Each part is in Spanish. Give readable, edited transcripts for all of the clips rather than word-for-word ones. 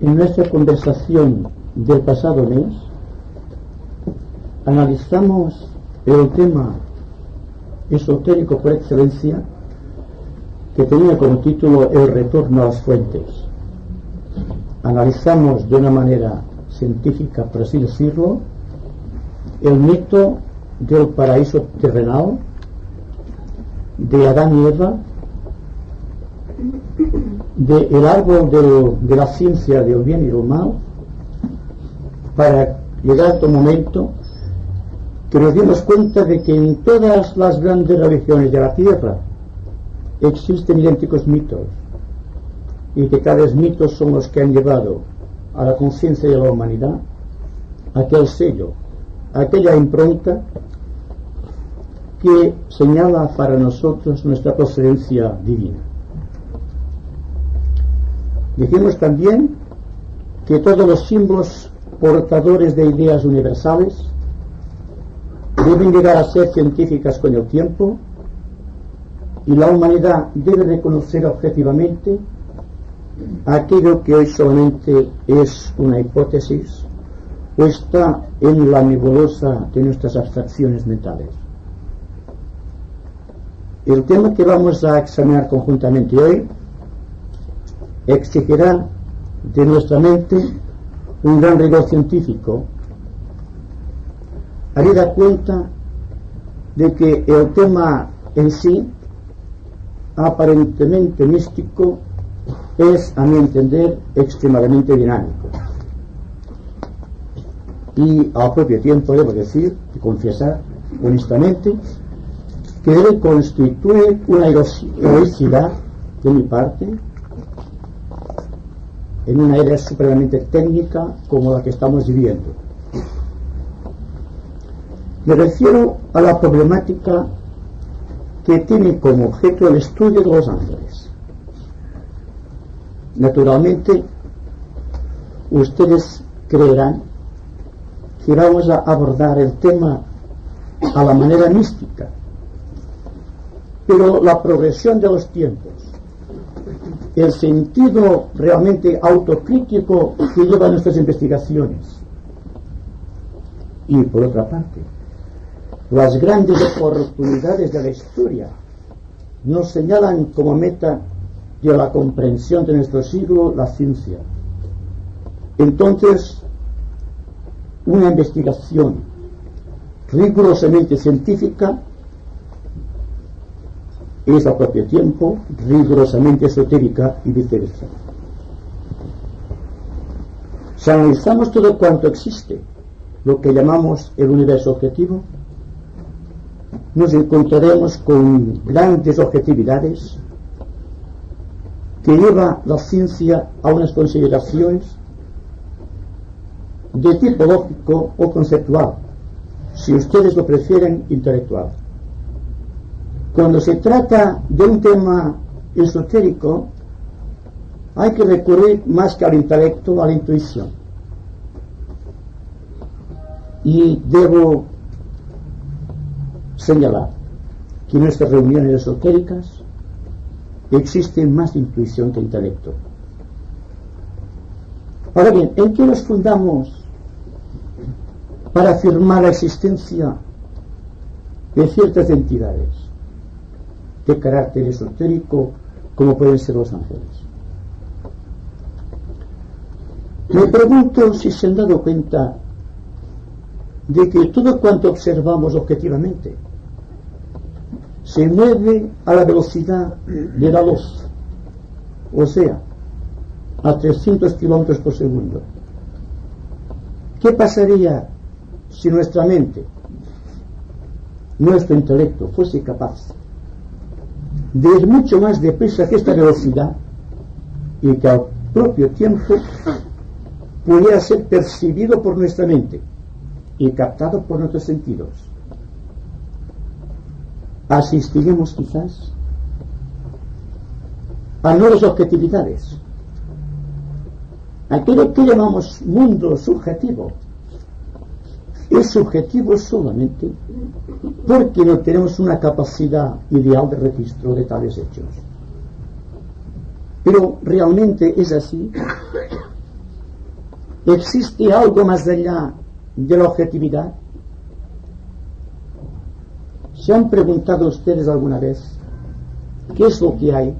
En nuestra conversación del pasado mes analizamos el tema esotérico por excelencia que tenía como título El retorno a las fuentes. Analizamos de una manera científica, por así decirlo, el mito del paraíso terrenal, de Adán y Eva, del árbol de la ciencia del bien y del mal, para llegar a otro momento que nos dimos cuenta de que en todas las grandes religiones de la tierra existen idénticos mitos, y que tales mitos son los que han llevado a la conciencia de la humanidad aquel sello, aquella impronta que señala para nosotros nuestra procedencia divina. Dijimos también que todos los símbolos portadores de ideas universales deben llegar a ser científicas con el tiempo, y la humanidad debe reconocer objetivamente aquello que hoy solamente es una hipótesis o está en la nebulosa de nuestras abstracciones mentales. El tema que vamos a examinar conjuntamente hoy exigirá de nuestra mente un gran rigor científico, habida cuenta de que el tema en sí, aparentemente místico, es, a mi entender, extremadamente dinámico. Y al propio tiempo debo decir y confesar honestamente que debe constituir una heroicidad de mi parte en una era supremamente técnica como la que estamos viviendo. Me refiero a la problemática que tiene como objeto el estudio de los ángeles. Naturalmente, ustedes creerán que vamos a abordar el tema a la manera mística, pero la progresión de los tiempos, el sentido realmente autocrítico que llevan nuestras investigaciones, y por otra parte, las grandes oportunidades de la historia nos señalan como meta de la comprensión de nuestro siglo la ciencia. Entonces, una investigación rigurosamente científica es al propio tiempo rigurosamente esotérica y viceversa. Si analizamos todo cuanto existe, lo que llamamos el universo objetivo, nos encontraremos con grandes objetividades que lleva la ciencia a unas consideraciones de tipo lógico o conceptual, si ustedes lo prefieren, intelectual. Cuando se trata de un tema esotérico, hay que recurrir más que al intelecto, a la intuición. Y debo señalar que en nuestras reuniones esotéricas existe más intuición que intelecto. Ahora bien, ¿en qué nos fundamos para afirmar la existencia de ciertas entidades de carácter esotérico como pueden ser los ángeles? Me pregunto si se han dado cuenta de que todo cuanto observamos objetivamente se mueve a la velocidad de la luz, o sea, a 300 kilómetros por segundo. ¿Qué pasaría si nuestra mente, nuestro intelecto, fuese capaz de ir mucho más deprisa que esta velocidad y que al propio tiempo pudiera ser percibido por nuestra mente y captado por nuestros sentidos? Asistiremos quizás a nuevas objetividades. Aquello que llamamos mundo subjetivo es subjetivo solamente porque no tenemos una capacidad ideal de registro de tales hechos. Pero realmente es así ¿Existe algo más allá de la objetividad? ¿Se han preguntado ustedes alguna vez qué es lo que hay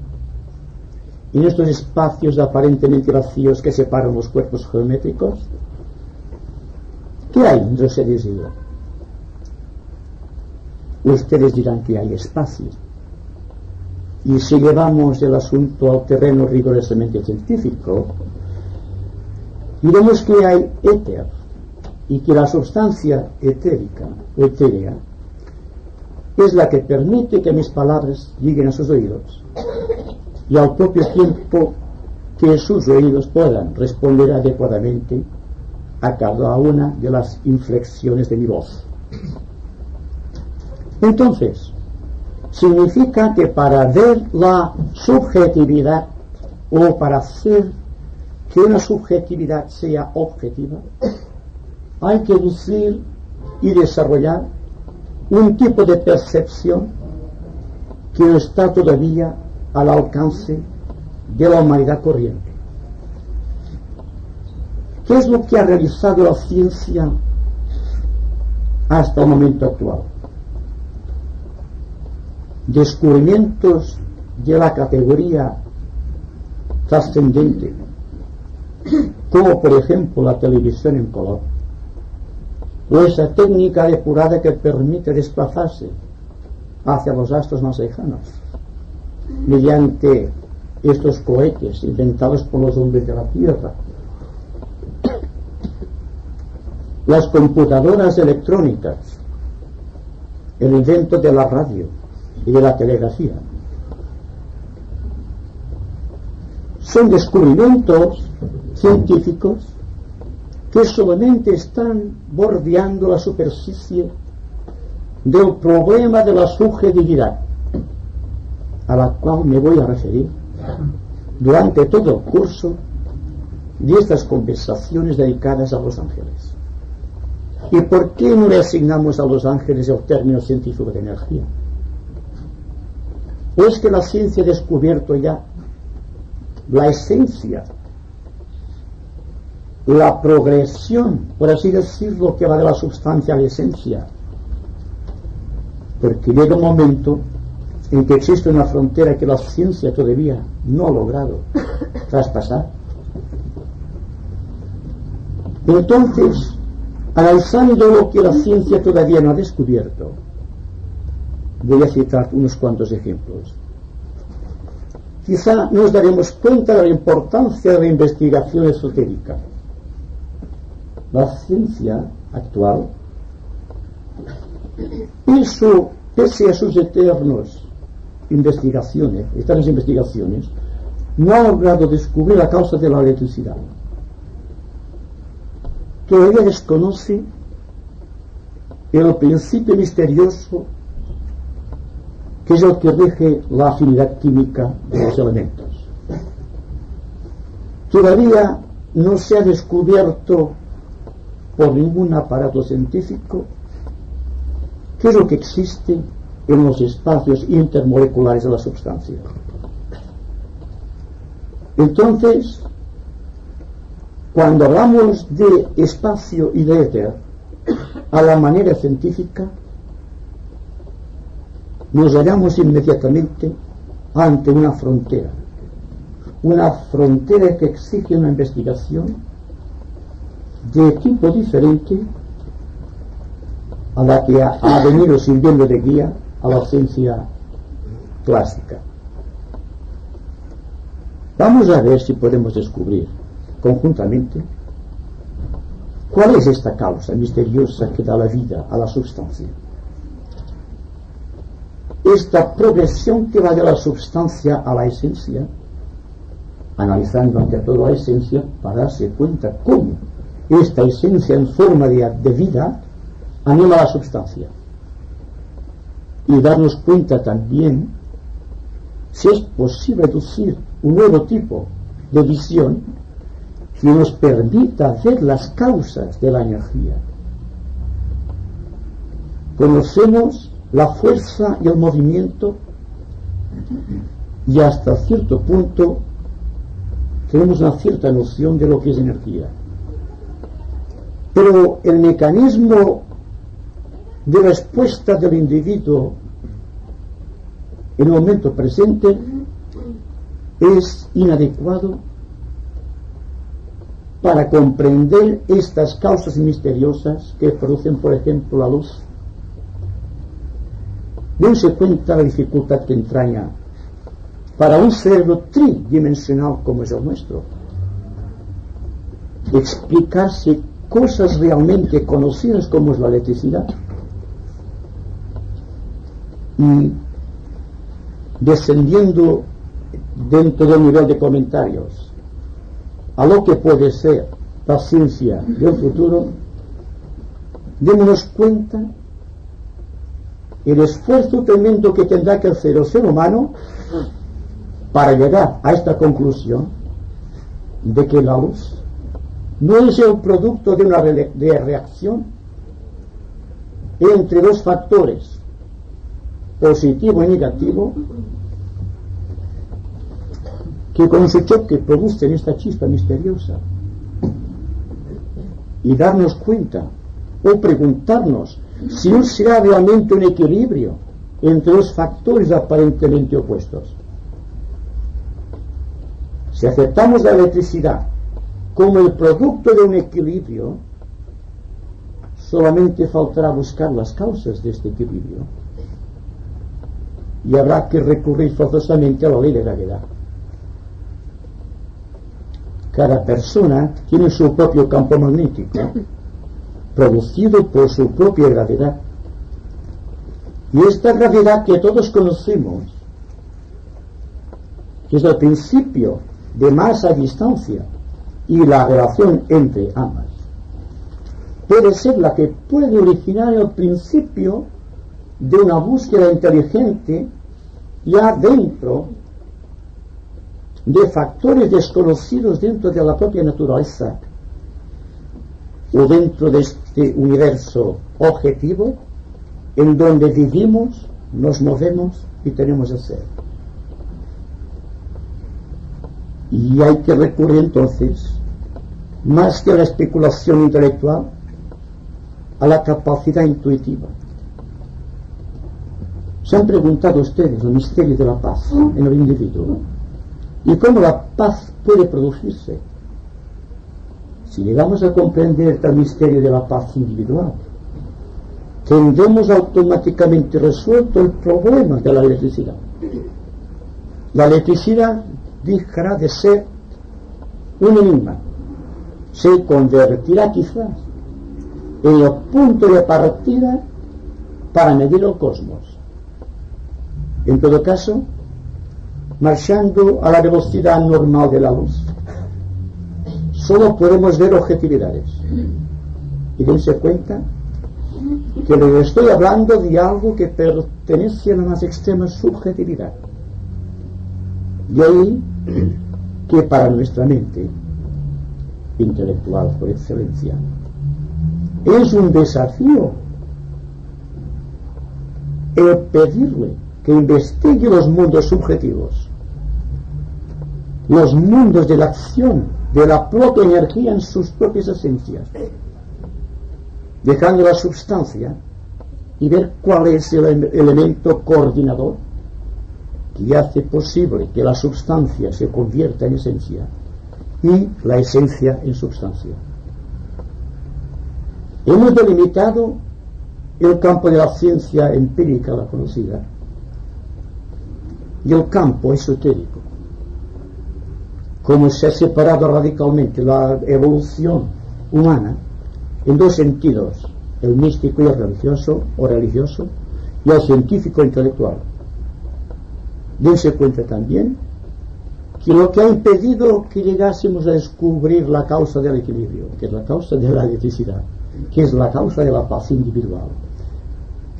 en estos espacios aparentemente vacíos que separan los cuerpos geométricos? ¿Qué hay entre ustedes y yo? Ustedes dirán que hay espacio. Y si llevamos el asunto al terreno rigurosamente científico, diremos que hay éter y que la sustancia etérica o etérea es la que permite que mis palabras lleguen a sus oídos y al propio tiempo que sus oídos puedan responder adecuadamente a cada una de las inflexiones de mi voz. Entonces, significa que para ver la subjetividad o para hacer que una subjetividad sea objetiva, hay que lucir y desarrollar un tipo de percepción que no está todavía al alcance de la humanidad corriente. ¿Qué es lo que ha realizado la ciencia hasta el momento actual? Descubrimientos de la categoría trascendente, como por ejemplo la televisión en color, o esa técnica depurada que permite desplazarse hacia los astros más lejanos mediante estos cohetes inventados por los hombres de la Tierra, las computadoras electrónicas, el invento de la radio y de la telegrafía. Son descubrimientos científicos que solamente están bordeando la superficie del problema de la subjetividad, a la cual me voy a referir durante todo el curso de estas conversaciones dedicadas a los ángeles. ¿Y por qué no le asignamos a los ángeles el término científico de energía? Pues que la ciencia ha descubierto ya la esencia, la progresión, por así decirlo, que va de la sustancia a la esencia. Porque llega un momento en que existe una frontera que la ciencia todavía no ha logrado traspasar. Entonces, analizando lo que la ciencia todavía no ha descubierto, voy a citar unos cuantos ejemplos. Quizá nos daremos cuenta de la importancia de la investigación esotérica. La ciencia actual, pese a sus eternas investigaciones, no ha logrado descubrir la causa de la electricidad. Todavía desconoce el principio misterioso que es el que rige la afinidad química de los elementos. Todavía no se ha descubierto por ningún aparato científico qué es lo que existe en los espacios intermoleculares de la sustancia. Entonces, cuando hablamos de espacio y de éter a la manera científica, nos hallamos inmediatamente ante una frontera que exige una investigación de tipo diferente a la que ha venido sirviendo de guía a la ciencia clásica. Vamos a ver si podemos descubrir conjuntamente cuál es esta causa misteriosa que da la vida a la sustancia. Esta progresión que va de la sustancia a la esencia, analizando ante todo la esencia para darse cuenta cómo esta esencia en forma de vida anima la sustancia, y darnos cuenta también si es posible reducir un nuevo tipo de visión que nos permita ver las causas de la energía. Conocemos la fuerza y el movimiento, y hasta cierto punto tenemos una cierta noción de lo que es energía. Pero el mecanismo de respuesta del individuo en el momento presente es inadecuado para comprender estas causas misteriosas que producen, por ejemplo, la luz. Dense cuenta la dificultad que entraña para un cerebro tridimensional como es el nuestro explicarse cosas realmente conocidas como es la electricidad, y descendiendo dentro del nivel de comentarios a lo que puede ser la ciencia del futuro, démonos cuenta el esfuerzo tremendo que tendrá que hacer el ser humano para llegar a esta conclusión de que la luz no es el producto de una reacción entre dos factores, positivo y negativo, que con su choque producen esta chispa misteriosa, y darnos cuenta o preguntarnos si no será realmente un equilibrio entre dos factores aparentemente opuestos. Si aceptamos la electricidad como el producto de un equilibrio, solamente faltará buscar las causas de este equilibrio y habrá que recurrir forzosamente a la ley de gravedad. Cada persona tiene su propio campo magnético producido por su propia gravedad, y esta gravedad que todos conocemos, que es el principio de masa a distancia y la relación entre ambas, puede ser la que puede originar el principio de una búsqueda inteligente ya dentro de factores desconocidos dentro de la propia naturaleza o dentro de este universo objetivo en donde vivimos, nos movemos y tenemos el ser. Y hay que recurrir entonces, más que a la especulación intelectual, a la capacidad intuitiva. ¿Se han preguntado ustedes el misterio de la paz en el individuo? ¿Y cómo la paz puede producirse? Si llegamos a comprender el misterio de la paz individual, tendremos automáticamente resuelto el problema de la electricidad. La electricidad dejará de ser un enigma, se convertirá quizás en el punto de partida para medir el cosmos. En todo caso, marchando a la velocidad normal de la luz, solo podemos ver objetividades. Y dense cuenta que le estoy hablando de algo que pertenece a la más extrema subjetividad. De ahí que para nuestra mente intelectual por excelencia es un desafío el pedirle que investigue los mundos subjetivos, los mundos de la acción, de la propia energía en sus propias esencias, dejando la substancia y ver cuál es el elemento coordinador que hace posible que la substancia se convierta en esencia y la esencia en substancia. Hemos delimitado el campo de la ciencia empírica, la conocida, y el campo esotérico. Como se ha separado radicalmente la evolución humana en dos sentidos, el místico y el religioso, y el científico e intelectual. Dense cuenta también que lo que ha impedido que llegásemos a descubrir la causa del equilibrio, que es la causa de la electricidad, que es la causa de la paz individual,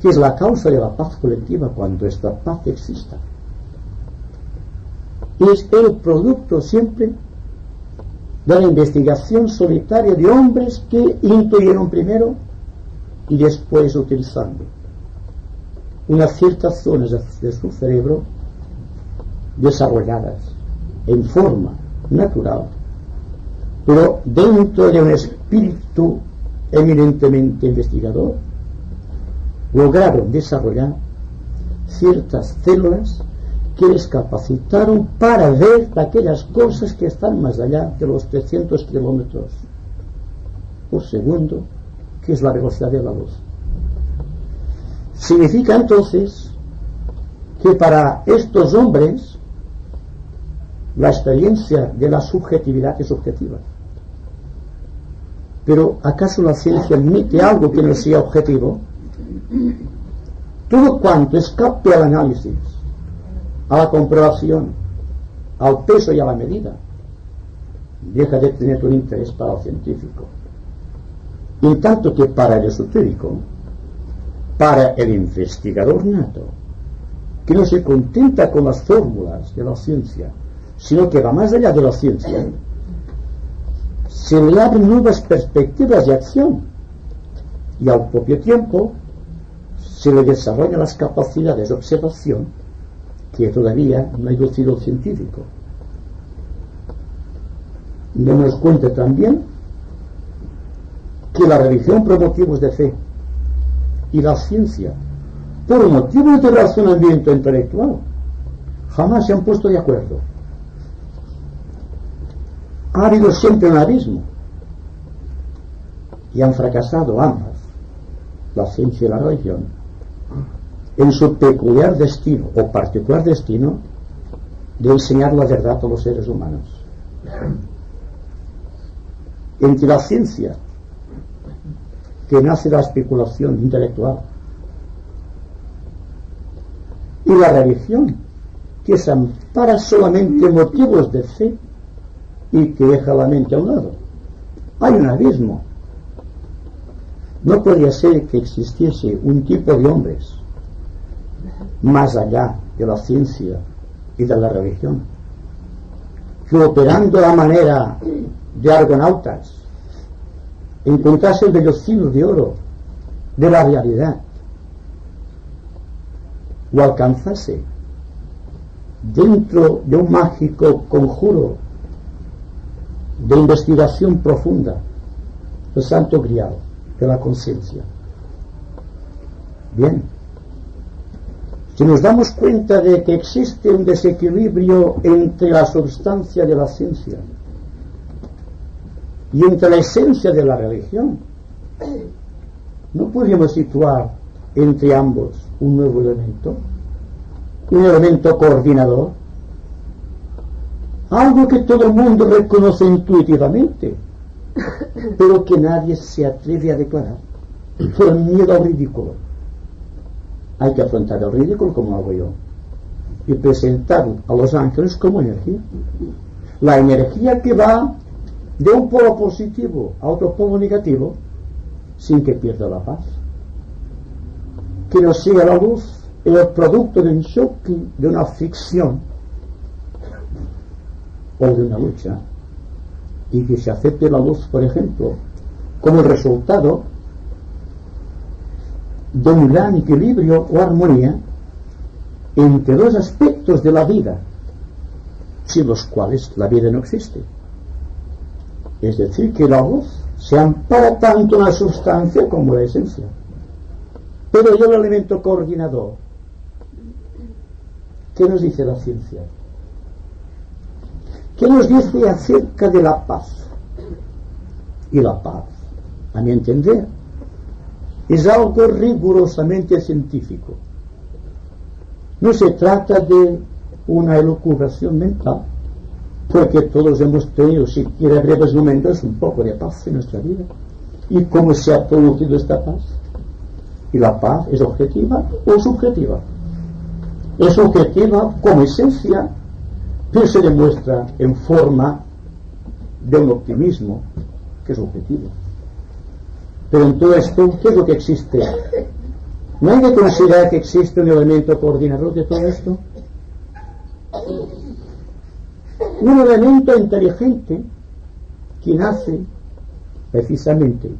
que es la causa de la paz colectiva cuando esta paz exista, es el producto siempre de la investigación solitaria de hombres que intuyeron primero y después, utilizando unas ciertas zonas de su cerebro desarrolladas en forma natural, pero dentro de un espíritu eminentemente investigador, lograron desarrollar ciertas células que les capacitaron para ver aquellas cosas que están más allá de los 300 kilómetros por segundo, que es la velocidad de la luz. Significa entonces que para estos hombres la experiencia de la subjetividad es objetiva. Pero ¿acaso la ciencia admite algo que no sea objetivo? Todo cuanto escape al análisis, a la comprobación, al peso y a la medida, deja de tener un interés para el científico. En tanto que para el esotérico, para el investigador nato, que no se contenta con las fórmulas de la ciencia, sino que va más allá de la ciencia, se le abren nuevas perspectivas de acción y al propio tiempo se le desarrollan las capacidades de observación que todavía no ha inducido el científico. Demos cuenta también que la religión por motivos de fe y la ciencia por motivos de razonamiento intelectual jamás se han puesto de acuerdo. Ha habido siempre un abismo y han fracasado ambas, la ciencia y la religión, en su peculiar destino o particular destino de enseñar la verdad a los seres humanos. Entre la ciencia, que nace de la especulación intelectual, y la religión, que se ampara solamente en motivos de fe y que deja la mente a un lado, hay un abismo. No podría ser que existiese un tipo de hombres más allá de la ciencia y de la religión, que operando a manera de argonautas encontrase el velocino de oro de la realidad, o alcanzase dentro de un mágico conjuro de investigación profunda el santo grial de la conciencia. Bien, si nos damos cuenta de que existe un desequilibrio entre la substancia de la ciencia y entre la esencia de la religión, no podríamos situar entre ambos un nuevo elemento, un elemento coordinador, algo que todo el mundo reconoce intuitivamente, pero que nadie se atreve a declarar por miedo al ridículo. Hay que afrontar el ridículo como hago yo y presentar a los ángeles como energía, la energía que va de un polo positivo a otro polo negativo sin que pierda la paz, que no sea la luz el producto de un choque, de una fricción o de una lucha, y que se acepte la luz, por ejemplo, como el resultado de un gran equilibrio o armonía entre dos aspectos de la vida, sin los cuales la vida no existe. Es decir, que la luz se ampara tanto en la sustancia como en la esencia. Pero hay un elemento coordinador. ¿Qué nos dice la ciencia? ¿Qué nos dice acerca de la paz? Y la paz, a mi entender, es algo rigurosamente científico. No se trata de una elucubración mental, porque todos hemos tenido, siquiera breves momentos, un poco de paz en nuestra vida. ¿Y cómo se ha producido esta paz? ¿Y la paz es objetiva o subjetiva? Es objetiva como esencia, pero se demuestra en forma de un optimismo que es objetivo. Pero en todo esto, ¿qué es lo que existe? ¿No hay que considerar que existe un elemento coordinador de todo esto? Un elemento inteligente que nace precisamente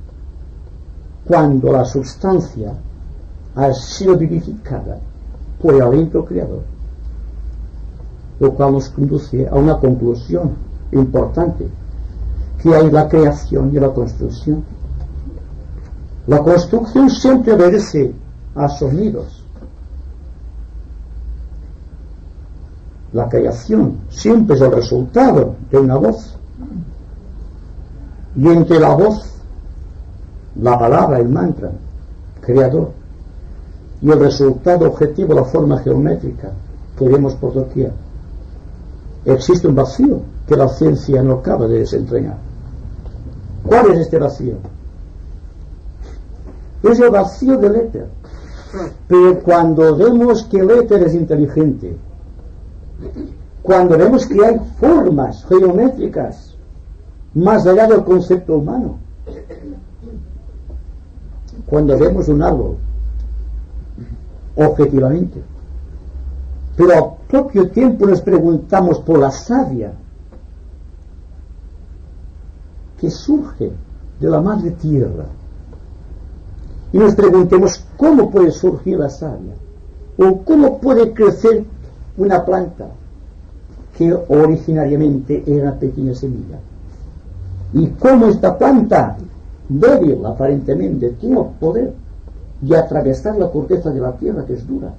cuando la sustancia ha sido vivificada por el aliento creador, lo cual nos conduce a una conclusión importante, que hay la creación y la construcción. La construcción siempre obedece a sonidos. La creación siempre es el resultado de una voz. Y entre la voz, la palabra, el mantra, creador, y el resultado objetivo, la forma geométrica que vemos por doquier, existe un vacío que la ciencia no acaba de desentrañar. ¿Cuál es este vacío? Es el vacío del éter. Pero cuando vemos que el éter es inteligente, cuando vemos que hay formas geométricas más allá del concepto humano, cuando vemos un árbol objetivamente, pero al propio tiempo nos preguntamos por la savia que surge de la madre tierra, y nos preguntemos cómo puede surgir la savia, o cómo puede crecer una planta que originariamente era una pequeña semilla, y cómo esta planta, débil aparentemente, tiene el poder de atravesar la corteza de la tierra, que es dura.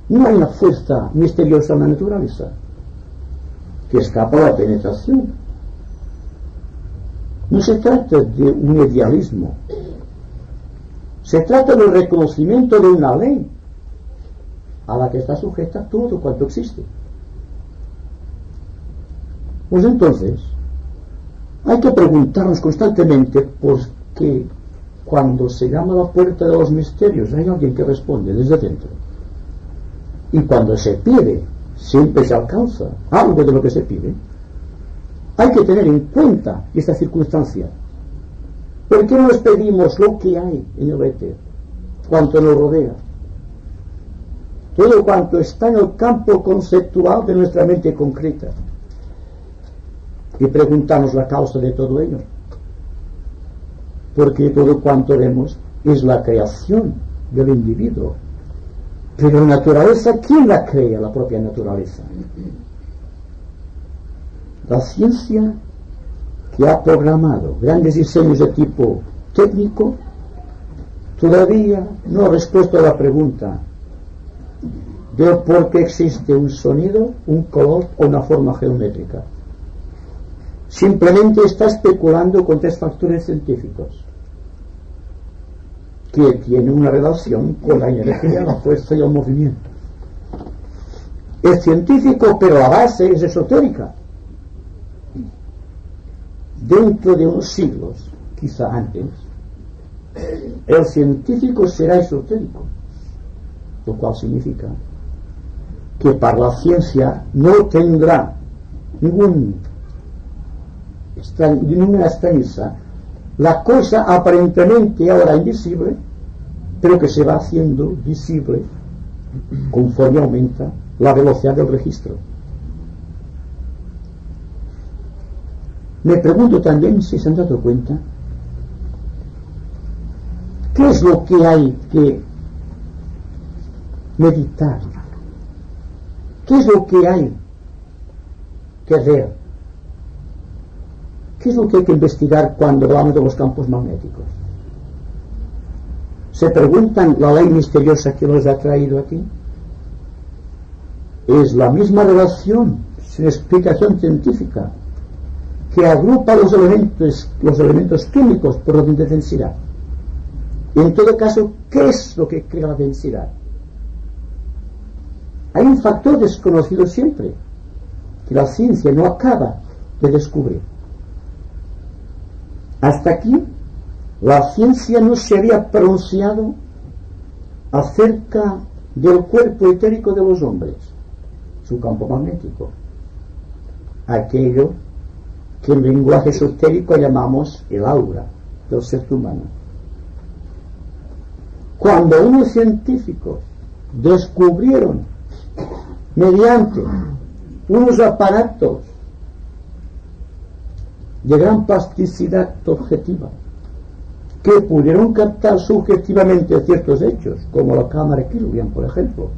No hay una fuerza misteriosa en la naturaleza que escapa a la penetración. No se trata de un idealismo, se trata del reconocimiento de una ley a la que está sujeta todo cuanto existe. Pues entonces hay que preguntarnos constantemente por qué cuando se llama a la puerta de los misterios hay alguien que responde desde dentro, y cuando se pide siempre se alcanza algo de lo que se pide. Hay que tener en cuenta esta circunstancia. ¿Por qué no nos pedimos lo que hay en el éter, cuanto nos rodea, todo cuanto está en el campo conceptual de nuestra mente concreta, y preguntamos la causa de todo ello? Porque todo cuanto vemos es la creación del individuo. Pero la naturaleza, ¿quién la crea? La propia naturaleza. La ciencia, que ha programado grandes diseños de tipo técnico, todavía no ha respuesto a la pregunta de por qué existe un sonido, un color o una forma geométrica. Simplemente está especulando con tres factores científicos que tienen una relación con la energía, la fuerza y el movimiento. Es científico, pero la base es esotérica. Dentro de unos siglos, quizá antes, el científico será esotérico, lo cual significa que para la ciencia no tendrá ninguna extrañeza la cosa aparentemente ahora invisible, pero que se va haciendo visible conforme aumenta la velocidad del registro. Me pregunto también si se han dado cuenta qué es lo que hay que meditar, qué es lo que hay que ver, qué es lo que hay que investigar cuando hablamos de los campos magnéticos. ¿Se preguntan la ley misteriosa que los ha traído aquí? Es la misma relación, sin explicación científica, que agrupa los elementos químicos por orden de densidad. Y en todo caso, ¿qué es lo que crea la densidad? Hay un factor desconocido siempre, que la ciencia no acaba de descubrir. Hasta aquí, la ciencia no se había pronunciado acerca del cuerpo etérico de los hombres, su campo magnético, aquello que en lenguaje esotérico llamamos el aura del ser humano. Cuando unos científicos descubrieron mediante unos aparatos de gran plasticidad objetiva que pudieron captar subjetivamente ciertos hechos, como la cámara Kirlian, por ejemplo,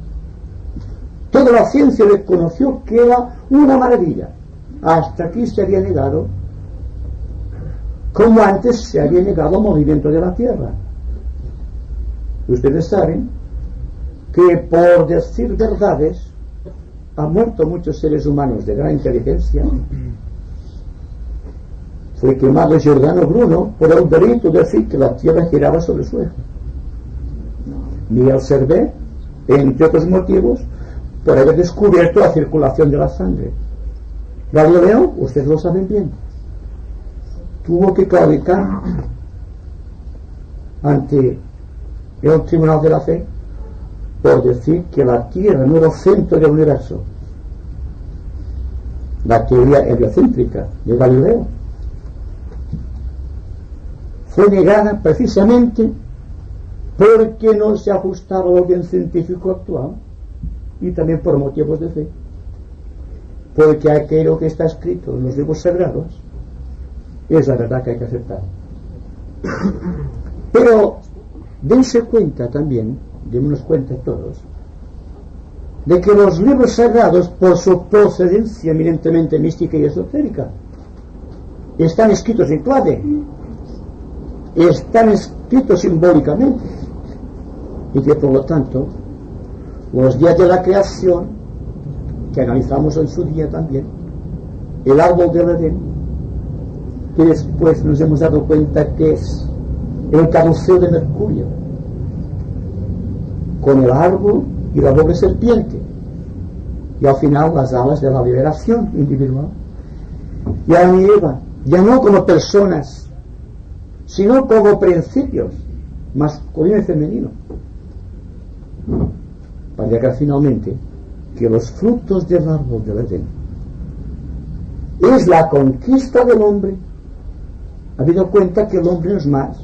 toda la ciencia reconoció que era una maravilla. Hasta aquí se había negado como antes se había negado al movimiento de la Tierra. Ustedes saben que, por decir verdades, han muerto muchos seres humanos de gran inteligencia. Fue quemado Giordano Bruno por el delito de decir que la Tierra giraba sobre su eje. Miguel Servet, entre otros motivos, por haber descubierto la circulación de la sangre. Galileo, ustedes lo saben bien, tuvo que claudicar ante el Tribunal de la Fe por decir que la Tierra no era el centro del universo. La teoría heliocéntrica de Galileo fue negada precisamente porque no se ajustaba al orden científico actual, y también por motivos de fe, porque aquello que está escrito en los libros sagrados es la verdad que hay que aceptar. Pero dense cuenta también, démonos cuenta todos, de que los libros sagrados, por su procedencia eminentemente mística y esotérica, están escritos en clave, están escritos simbólicamente, y que por lo tanto los días de la creación, que analizamos en su día también, el árbol del Edén, que después nos hemos dado cuenta que es el carrusel de Mercurio, con el árbol y la doble serpiente, y al final las alas de la liberación individual. Y a mí Eva, ya no como personas, sino como principios, masculino y femenino, para llegar finalmente que los frutos del árbol del Edén es la conquista del hombre. Ha habido cuenta que el hombre no es más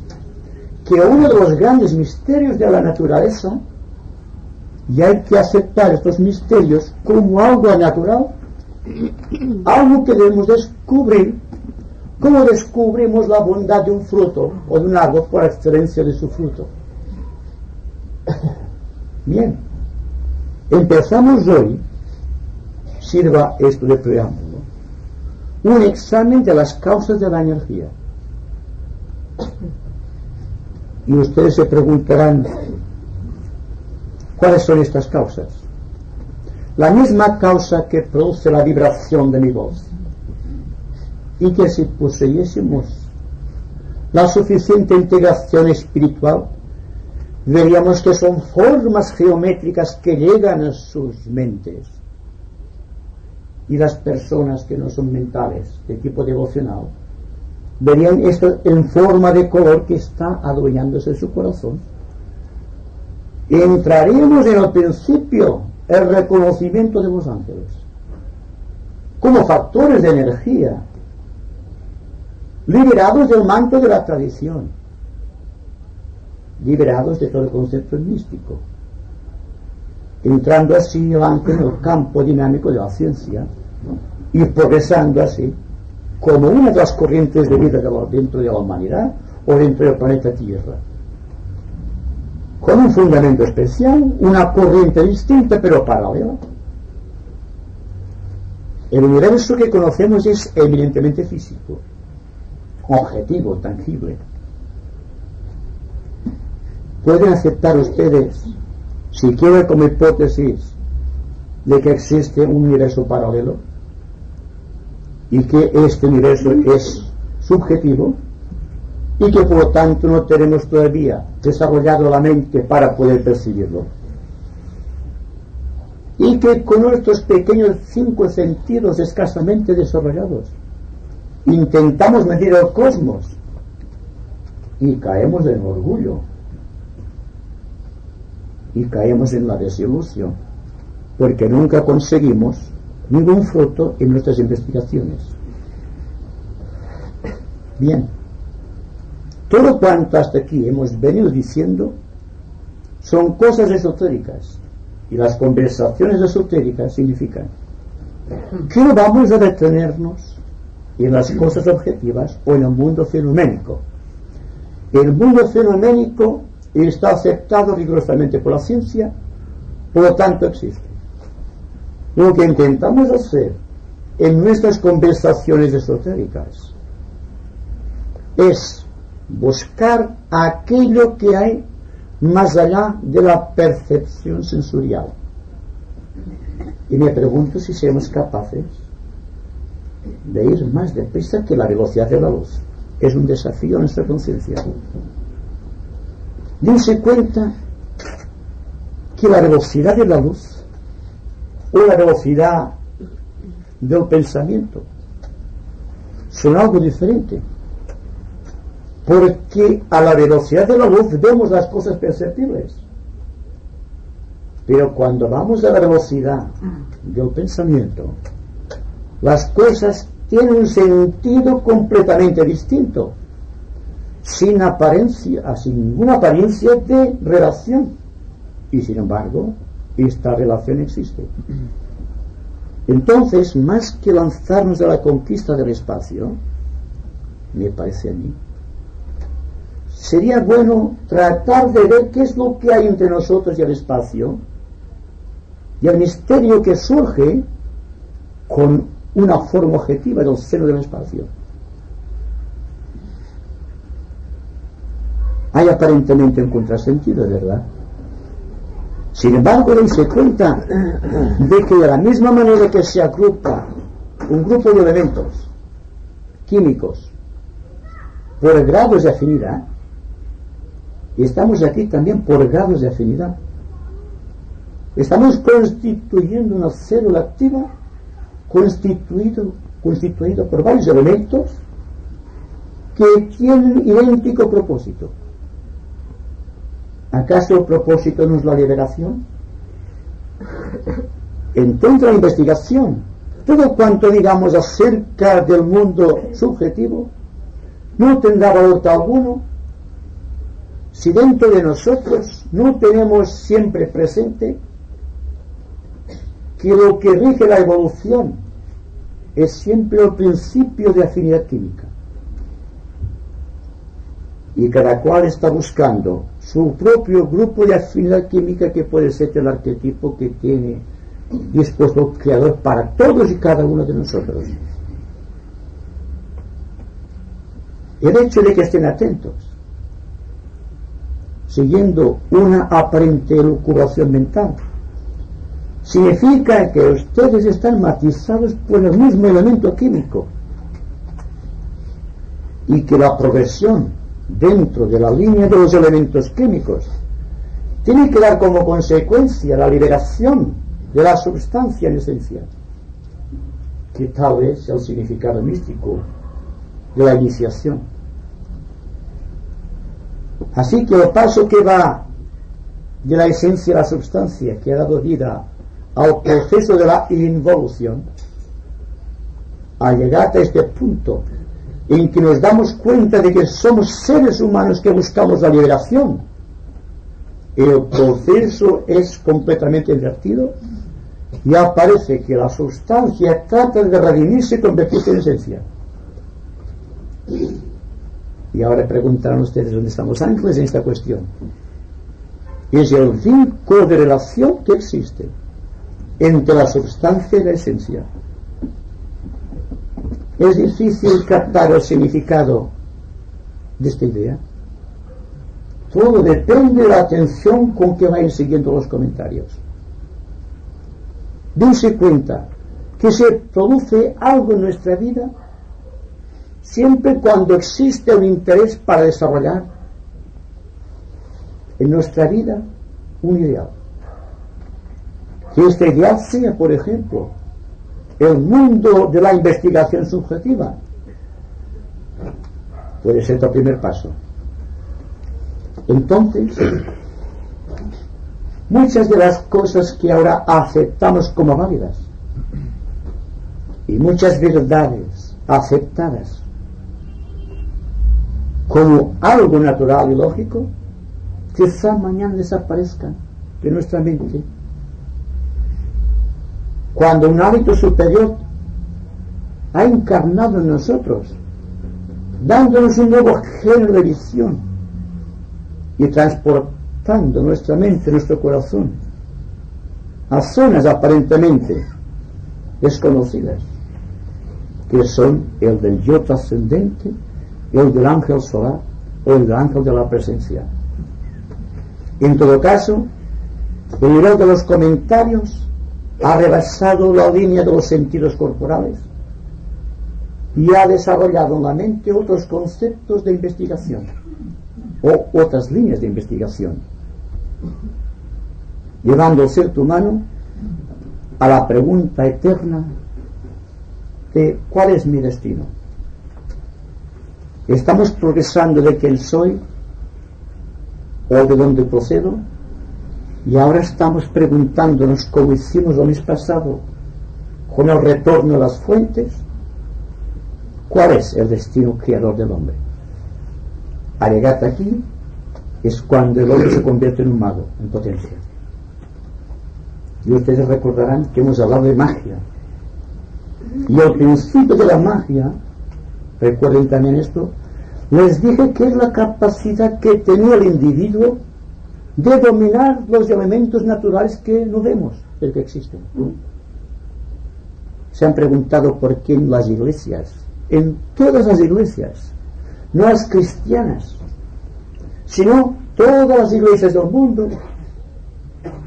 que uno de los grandes misterios de la naturaleza, y hay que aceptar estos misterios como algo natural, algo que debemos descubrir, como descubrimos la bondad de un fruto o de un árbol por excelencia de su fruto. Bien, empezamos hoy, sirva esto de preámbulo, un examen de las causas de la energía. Y ustedes se preguntarán, ¿cuáles son estas causas? La misma causa que produce la vibración de mi voz, y que si poseyésemos la suficiente integración espiritual, veríamos que son formas geométricas que llegan a sus mentes. Y las personas que no son mentales, de tipo devocional, verían esto en forma de color que está adueñándose de su corazón. Entraríamos en el principio el reconocimiento de los ángeles como factores de energía, liberados del manto de la tradición, liberados de todo el concepto místico, entrando así el ángel en el campo dinámico de la ciencia y progresando así como una de las corrientes de vida dentro de la humanidad o dentro del planeta Tierra, con un fundamento especial, una corriente distinta pero paralela. El universo que conocemos es eminentemente físico, objetivo, tangible. Pueden aceptar ustedes, si quieren, como hipótesis de que existe un universo paralelo y que este universo es subjetivo y que por lo tanto no tenemos todavía desarrollado la mente para poder percibirlo, y que con nuestros pequeños 5 sentidos escasamente desarrollados intentamos medir el cosmos y caemos en orgullo y caemos en la desilusión, porque nunca conseguimos ningún fruto en nuestras investigaciones. Bien, todo cuanto hasta aquí hemos venido diciendo son cosas esotéricas, y las conversaciones esotéricas significan que no vamos a detenernos en las cosas objetivas o en el mundo fenoménico. El mundo fenoménico está aceptado rigurosamente por la ciencia, por lo tanto existe. Lo que intentamos hacer en nuestras conversaciones esotéricas es buscar aquello que hay más allá de la percepción sensorial. Y me pregunto si seremos capaces de ir más deprisa que la velocidad de la luz. Es un desafío a nuestra conciencia. Dense cuenta que la velocidad de la luz o la velocidad del pensamiento son algo diferente, porque a la velocidad de la luz vemos las cosas perceptibles, pero cuando vamos a la velocidad del pensamiento, las cosas tienen un sentido completamente distinto, sin ninguna apariencia de relación, y sin embargo esta relación existe. Entonces, más que lanzarnos a la conquista del espacio, me parece a mí, sería bueno tratar de ver qué es lo que hay entre nosotros y el espacio, y el misterio que surge con una forma objetiva del seno del espacio. Hay aparentemente un contrasentido, ¿verdad? Sin embargo, dense cuenta de que de la misma manera que se agrupa un grupo de elementos químicos por grados de afinidad, y estamos aquí también por grados de afinidad, estamos constituyendo una célula activa constituido por varios elementos que tienen idéntico propósito. ¿Acaso el propósito no es la liberación? Entonces la investigación, todo cuanto digamos acerca del mundo subjetivo, no tendrá valor alguno si dentro de nosotros no tenemos siempre presente que lo que rige la evolución es siempre el principio de afinidad química, y cada cual está buscando su propio grupo de afinidad química, que puede ser el arquetipo que tiene dispuesto el Creador para todos y cada uno de nosotros. El hecho de que estén atentos, siguiendo una aparente elucubración mental, significa que ustedes están matizados por el mismo elemento químico, y que la progresión dentro de la línea de los elementos químicos tiene que dar como consecuencia la liberación de la sustancia en esencia, que tal vez es el significado místico de la iniciación. Así que el paso que va de la esencia a la sustancia, que ha dado vida al proceso de la involución, al llegar a este punto en que nos damos cuenta de que somos seres humanos que buscamos la liberación, el proceso es completamente invertido y aparece que la sustancia trata de redimirse y convertirse en esencia. Y ahora preguntarán ustedes dónde están los ángeles en esta cuestión. Es el vínculo de relación que existe entre la sustancia y la esencia. Es difícil captar el significado de esta idea. Todo depende de la atención con que vayan siguiendo los comentarios. Dense cuenta que se produce algo en nuestra vida siempre cuando existe un interés para desarrollar en nuestra vida un ideal. Que este ideal sea, por ejemplo, el mundo de la investigación subjetiva. Puede ser el primer paso. Entonces, muchas de las cosas que ahora aceptamos como válidas y muchas verdades aceptadas como algo natural y lógico, quizá mañana desaparezcan de nuestra mente, cuando un hábito superior ha encarnado en nosotros, dándonos un nuevo género de visión y transportando nuestra mente, nuestro corazón a zonas aparentemente desconocidas, que son el del yo trascendente el del ángel solar o el del ángel de la presencia. En todo caso, el nivel de los comentarios ha rebasado la línea de los sentidos corporales y ha desarrollado en la mente otros conceptos de investigación o otras líneas de investigación, llevando el ser humano a la pregunta eterna de ¿cuál es mi destino? ¿Estamos progresando de quién soy o de dónde procedo? Y ahora estamos preguntándonos, como hicimos el mes pasado con el retorno a las fuentes, ¿cuál es el destino creador del hombre? Al llegar aquí es cuando el hombre se convierte en un mago, en potencia. Y ustedes recordarán que hemos hablado de magia. Y al principio de la magia, recuerden también esto, les dije que es la capacidad que tenía el individuo de dominar los elementos naturales que no vemos, pero que existen. Se han preguntado por qué en las iglesias, en todas las iglesias, no las cristianas, sino todas las iglesias del mundo,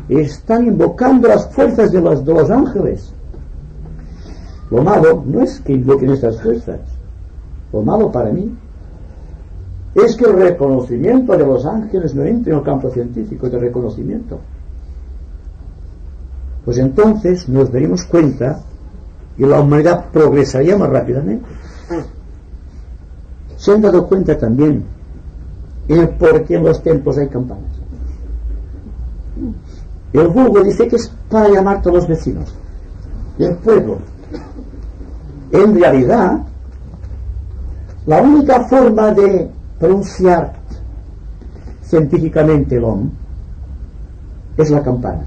están invocando las fuerzas de los ángeles. Lo malo no es que invoquen estas fuerzas. Lo malo para mí es que el reconocimiento de los ángeles no entre en el campo científico de reconocimiento. Pues entonces nos daríamos cuenta y la humanidad progresaría más rápidamente. Se han dado cuenta también el por qué en los templos hay campanas. El vulgo dice que es para llamar a todos los vecinos del pueblo. En realidad, la única forma de pronunciar científicamente el OM es la campana.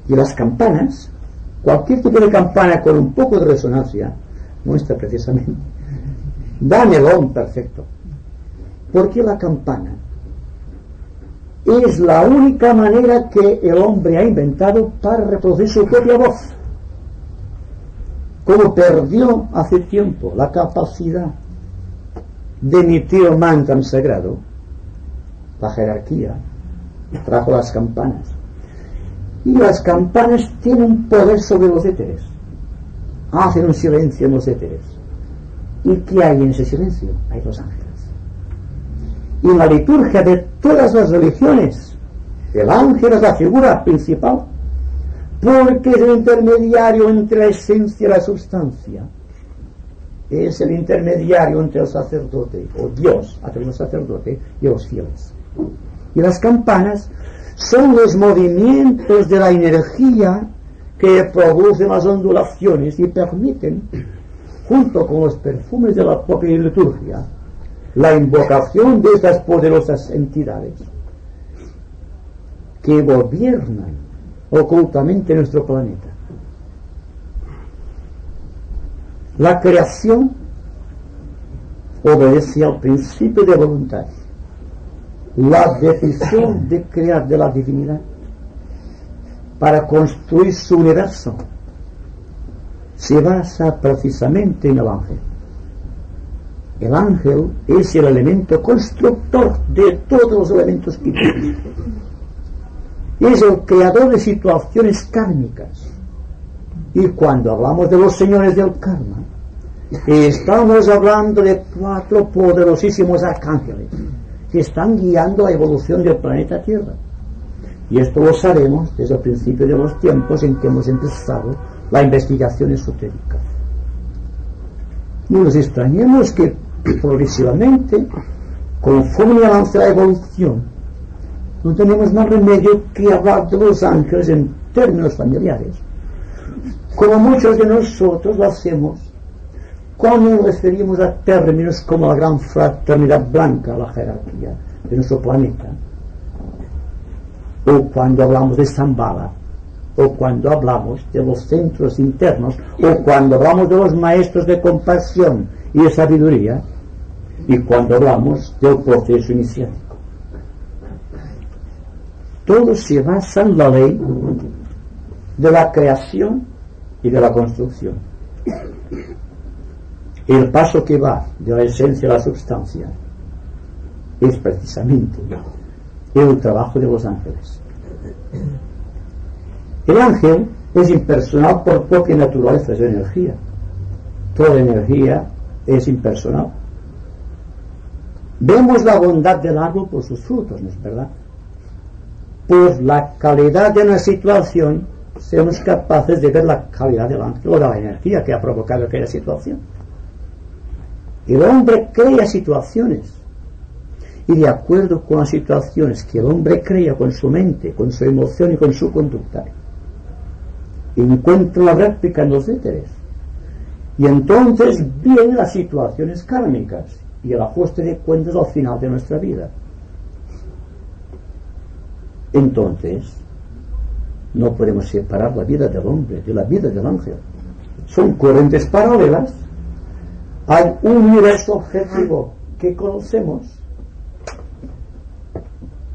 Y las campanas, cualquier tipo de campana con un poco de resonancia, nuestra precisamente, dan el OM perfecto. Porque la campana es la única manera que el hombre ha inventado para reproducir su propia voz. Como perdió hace tiempo la capacidad de emitir el mantra sagrado, la jerarquía trajo las campanas. Y las campanas tienen un poder sobre los éteres. Hacen un silencio en los éteres. ¿Y qué hay en ese silencio? Hay los ángeles. Y en la liturgia de todas las religiones, el ángel es la figura principal, porque es el intermediario entre la esencia y la sustancia. Es el intermediario entre el sacerdote, o Dios, a través del sacerdote, y los fieles. Y las campanas son los movimientos de la energía que producen las ondulaciones y permiten, junto con los perfumes de la propia liturgia, la invocación de estas poderosas entidades que gobiernan ocultamente nuestro planeta. La creación obedece al principio de voluntad. La decisión de crear de la divinidad para construir su universo se basa precisamente en el ángel. El ángel es el elemento constructor de todos los elementos químicos. Es el creador de situaciones kármicas. Y cuando hablamos de los señores del karma, estamos hablando de 4 poderosísimos arcángeles que están guiando la evolución del planeta Tierra. Y esto lo sabemos desde el principio de los tiempos en que hemos empezado la investigación esotérica. No nos extrañemos que progresivamente, conforme avance la evolución, no tenemos más remedio que hablar de los ángeles en términos familiares, como muchos de nosotros lo hacemos cuando nos referimos a términos como la gran fraternidad blanca, la jerarquía de nuestro planeta, o cuando hablamos de Shambhala, o cuando hablamos de los centros internos, o cuando hablamos de los maestros de compasión y de sabiduría, y cuando hablamos del proceso iniciático. Todo se basa en la ley de la creación y de la construcción. el paso que va de la esencia a la substancia es precisamente el trabajo de los ángeles. El ángel es impersonal por propia naturaleza, es energía. Toda energía es impersonal. Vemos la bondad del árbol por sus frutos, ¿no es verdad? Por la calidad de una situación seamos capaces de ver la calidad del ángel o de la energía que ha provocado aquella situación. El hombre crea situaciones, y de acuerdo con las situaciones que el hombre crea con su mente, con su emoción y con su conducta, encuentra la réplica en los éteres. Y entonces vienen las situaciones kármicas y el ajuste de cuentas al final de nuestra vida. Entonces, no podemos separar la vida del hombre de la vida del ángel. Son corrientes paralelas. Hay un universo objetivo que conocemos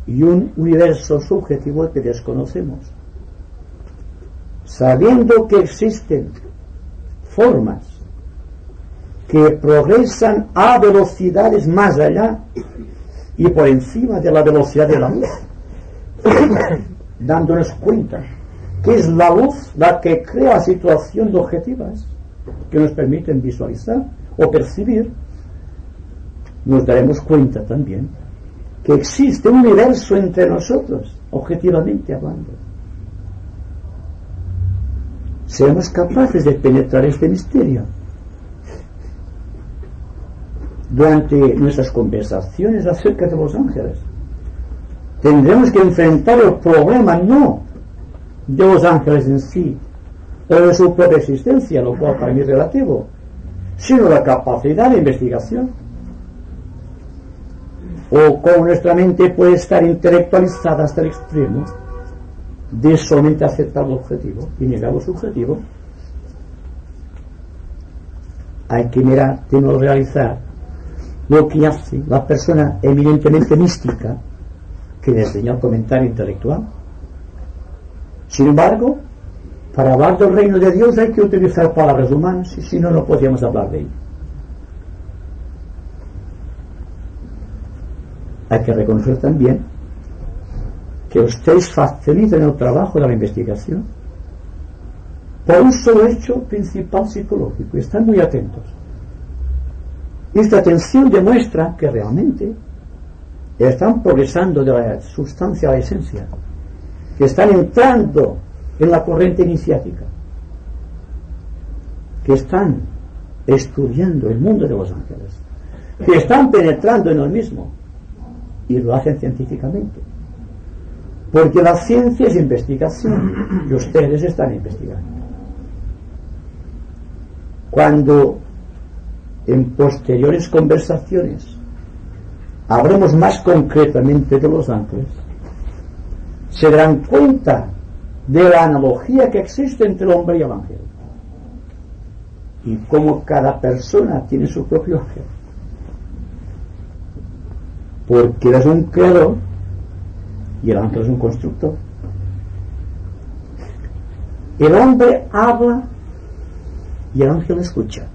y un universo subjetivo que desconocemos. Sabiendo que existen formas que progresan a velocidades más allá y por encima de la velocidad de la luz, dándonos cuenta que es la luz la que crea situaciones objetivas que nos permiten visualizar o percibir, nos daremos cuenta también que existe un universo entre nosotros, objetivamente hablando. Seamos capaces de penetrar este misterio. Durante nuestras conversaciones acerca de los ángeles, tendremos que enfrentar el problema no de los ángeles en sí, o de su propia existencia, lo cual para mí es relativo, sino la capacidad de investigación. O como nuestra mente puede estar intelectualizada hasta el extremo de solamente aceptar lo objetivo y negar lo subjetivo. Hay que mirar, tenemos que realizar lo que hace la persona eminentemente mística que enseña el comentario intelectual. Sin embargo, para hablar del reino de Dios hay que utilizar palabras humanas, y si no, no podríamos hablar de ello. Hay que reconocer también que ustedes facilitan el trabajo de la investigación por un solo hecho principal psicológico. Están muy atentos. Esta atención demuestra que realmente están progresando de la sustancia a la esencia, que están entrando en la corriente iniciática, que están estudiando el mundo de los ángeles, que están penetrando en el mismo, y lo hacen científicamente, porque la ciencia es investigación y ustedes están investigando. Cuando en posteriores conversaciones hablemos más concretamente de los ángeles, se darán cuenta de la analogía que existe entre el hombre y el ángel, y cómo cada persona tiene su propio ángel, porque él es un creador y el ángel es un constructor. El hombre habla y el ángel escucha.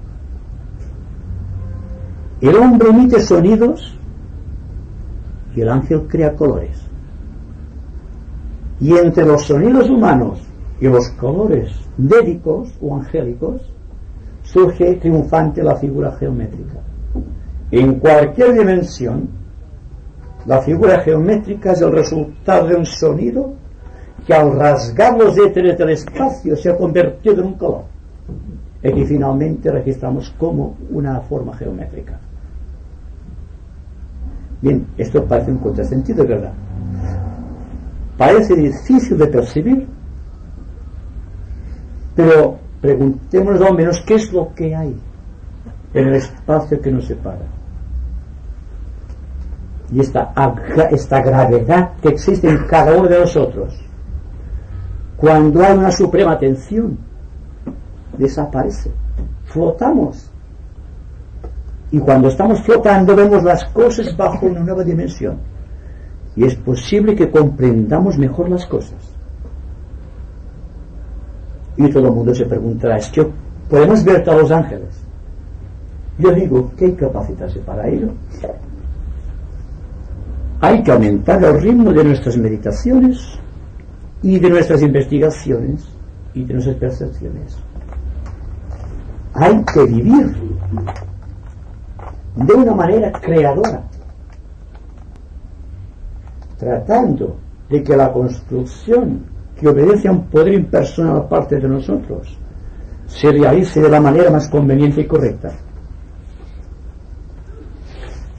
El hombre emite sonidos y el ángel crea colores. Y entre los sonidos humanos y los colores védicos o angélicos surge triunfante la figura geométrica. En cualquier dimensión, la figura geométrica es el resultado de un sonido que al rasgar los éteres del espacio se ha convertido en un color, y que finalmente registramos como una forma geométrica. Bien, esto parece un contrasentido, ¿verdad? Parece difícil de percibir, pero preguntémonos al menos qué es lo que hay en el espacio que nos separa. Y esta gravedad que existe en cada uno de nosotros, cuando hay una suprema tensión, desaparece. Flotamos. Y cuando estamos flotando vemos las cosas bajo una nueva dimensión. Y es posible que comprendamos mejor las cosas. Y todo el mundo se preguntará, ¿es que podemos ver a los ángeles? Yo digo que hay que capacitarse para ello. Hay que aumentar el ritmo de nuestras meditaciones y de nuestras investigaciones y de nuestras percepciones. Hay que vivir de una manera creadora, tratando de que la construcción que obedece a un poder impersonal aparte de nosotros se realice de la manera más conveniente y correcta.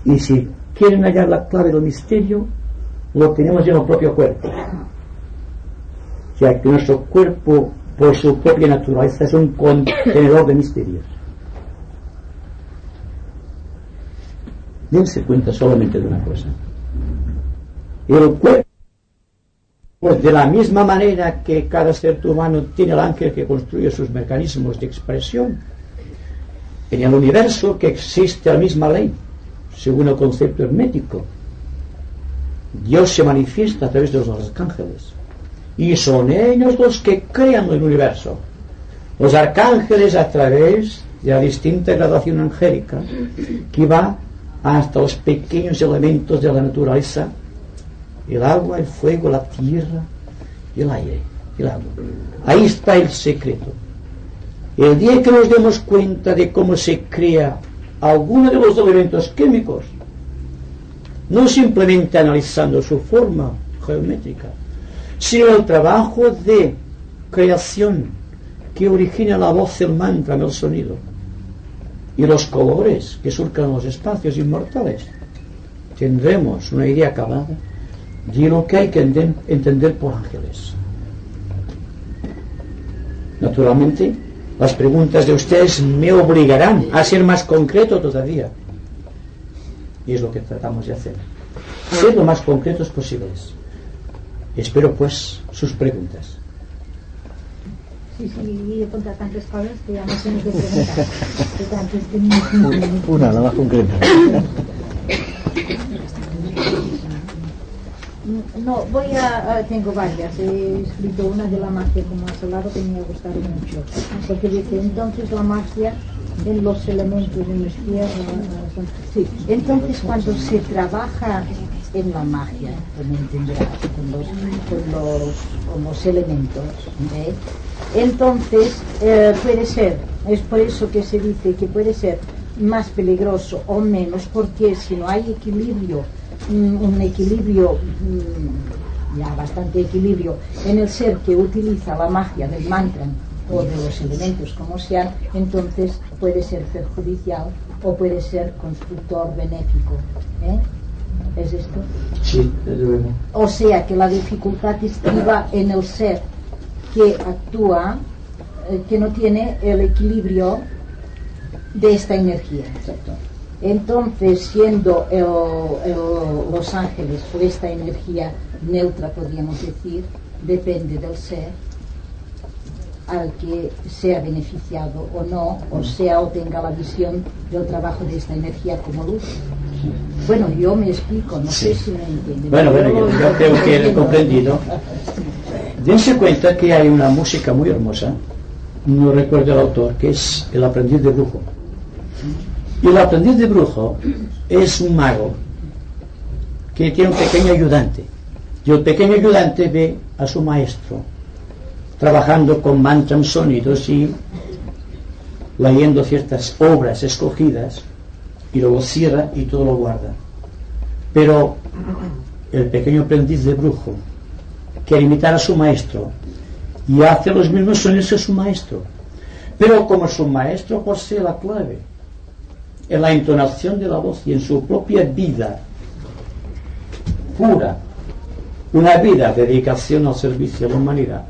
Y si quieren hallar la clave del misterio, lo tenemos en el propio cuerpo, ya que nuestro cuerpo, por su propia naturaleza, es un contenedor de misterios. Dense cuenta solamente de una cosa: el cuerpo, pues de la misma manera que cada ser humano tiene el ángel que construye sus mecanismos de expresión, en el universo que existe la misma ley, según el concepto hermético. Dios se manifiesta a través de los arcángeles, y son ellos los que crean el universo. Los arcángeles, a través de la distinta gradación angélica que va hasta los pequeños elementos de la naturaleza: el agua, el fuego, la tierra, el aire, el agua. Ahí está el secreto. El día que nos demos cuenta de cómo se crea alguno de los elementos químicos, no simplemente analizando su forma geométrica, sino el trabajo de creación que origina la voz, el mantra, el sonido, y los colores que surcan los espacios inmortales, tendremos una idea acabada de lo que hay que entender por ángeles. Naturalmente, las preguntas de ustedes me obligarán a ser más concreto todavía, y es lo que tratamos de hacer, ser lo más concretos posibles. Espero pues sus preguntas. Sí, y contra tantas cosas que ya no sé ni qué preguntar. Una, la más concreta. No, tengo varias. He escrito una de la magia, como has hablado, que me ha gustado mucho. Porque dice, entonces la magia en los elementos, en los tierras. Sí, entonces cuando se trabaja en la magia, me entenderás, con los elementos, entonces puede ser, es por eso que se dice que puede ser más peligroso o menos, porque si no hay equilibrio, un equilibrio, ya bastante equilibrio, en el ser que utiliza la magia del mantra o de los elementos como sean, entonces puede ser perjudicial o puede ser constructor benéfico. ¿Es esto? Sí, desde luego. O sea que la dificultad estriba en el ser que actúa, que no tiene el equilibrio de esta energía. Exacto. Entonces, siendo los ángeles o esta energía neutra, podríamos decir, depende del ser al que sea beneficiado o no, o sea, o tenga la visión del trabajo de esta energía como luz. Bueno, yo me explico, no sé si me entienden. Bueno, yo creo que he comprendido. Dense cuenta que hay una música muy hermosa, no recuerdo el autor, que es El aprendiz de brujo. Y el aprendiz de brujo es un mago que tiene un pequeño ayudante, y el pequeño ayudante ve a su maestro trabajando con mantras, sonidos y leyendo ciertas obras escogidas, y luego cierra y todo lo guarda. Pero el pequeño aprendiz de brujo quiere imitar a su maestro y hace los mismos sonidos que su maestro, pero como su maestro posee la clave en la entonación de la voz y en su propia vida pura, una vida de dedicación al servicio de la humanidad,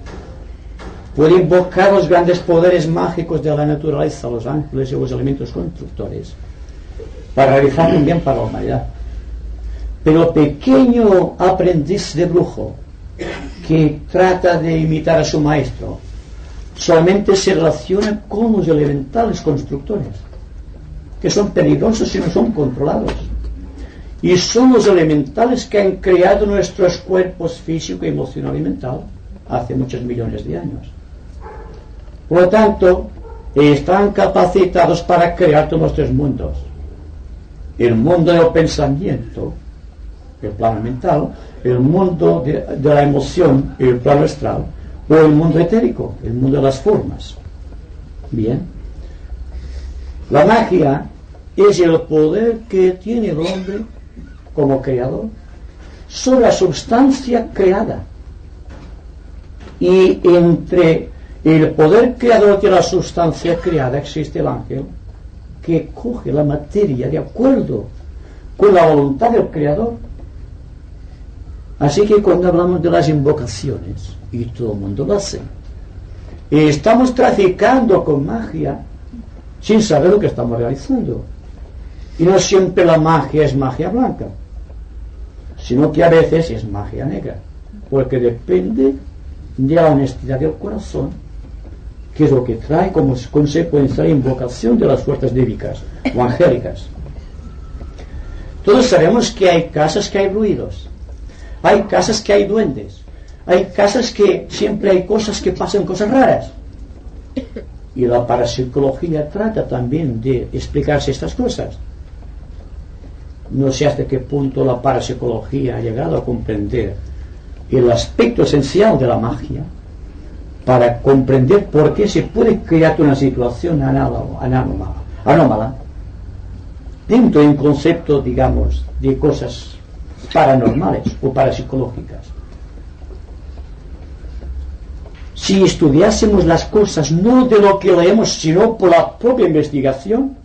puede invocar los grandes poderes mágicos de la naturaleza, los ángeles y los elementos constructores, para realizar un bien para la humanidad. Pero el pequeño aprendiz de brujo que trata de imitar a su maestro solamente se relaciona con los elementales constructores, que son peligrosos si no son controlados, y son los elementales que han creado nuestros cuerpos físico, emocional y mental hace muchos millones de años. Por lo tanto, están capacitados para crear todos los tres mundos: el mundo del pensamiento, el plano mental; el mundo de la emoción, el plano astral; o el mundo etérico, el mundo de las formas. Bien, la magia es el poder que tiene el hombre como creador sobre la substancia creada, y entre el poder creador de la sustancia creada existe el ángel, que coge la materia de acuerdo con la voluntad del creador. Así que cuando hablamos de las invocaciones, y todo el mundo lo hace, estamos traficando con magia sin saber lo que estamos realizando. Y no siempre la magia es magia blanca, sino que a veces es magia negra, porque depende de la honestidad del corazón, que es lo que trae como consecuencia la invocación de las fuerzas dívicas o angélicas. Todos sabemos que hay casas que hay ruidos, hay casas que hay duendes, hay casas que siempre hay cosas que pasan, cosas raras. Y la parapsicología trata también de explicarse estas cosas. No sé hasta qué punto la parapsicología ha llegado a comprender el aspecto esencial de la magia, para comprender por qué se puede crear una situación anómala dentro de un concepto, digamos, de cosas paranormales o parapsicológicas. Si estudiásemos las cosas no de lo que leemos, sino por la propia investigación,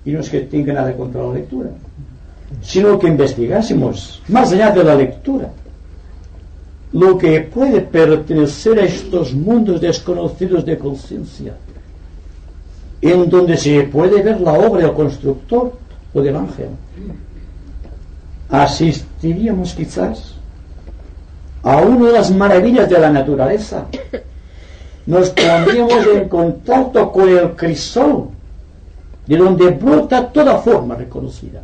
y no es que tenga nada contra la lectura, sino que investigásemos más allá de la lectura lo que puede pertenecer a estos mundos desconocidos de conciencia, en donde se puede ver la obra del constructor o del ángel, asistiríamos quizás a una de las maravillas de la naturaleza. Nos pondríamos en contacto con el crisol, de donde brota toda forma reconocida.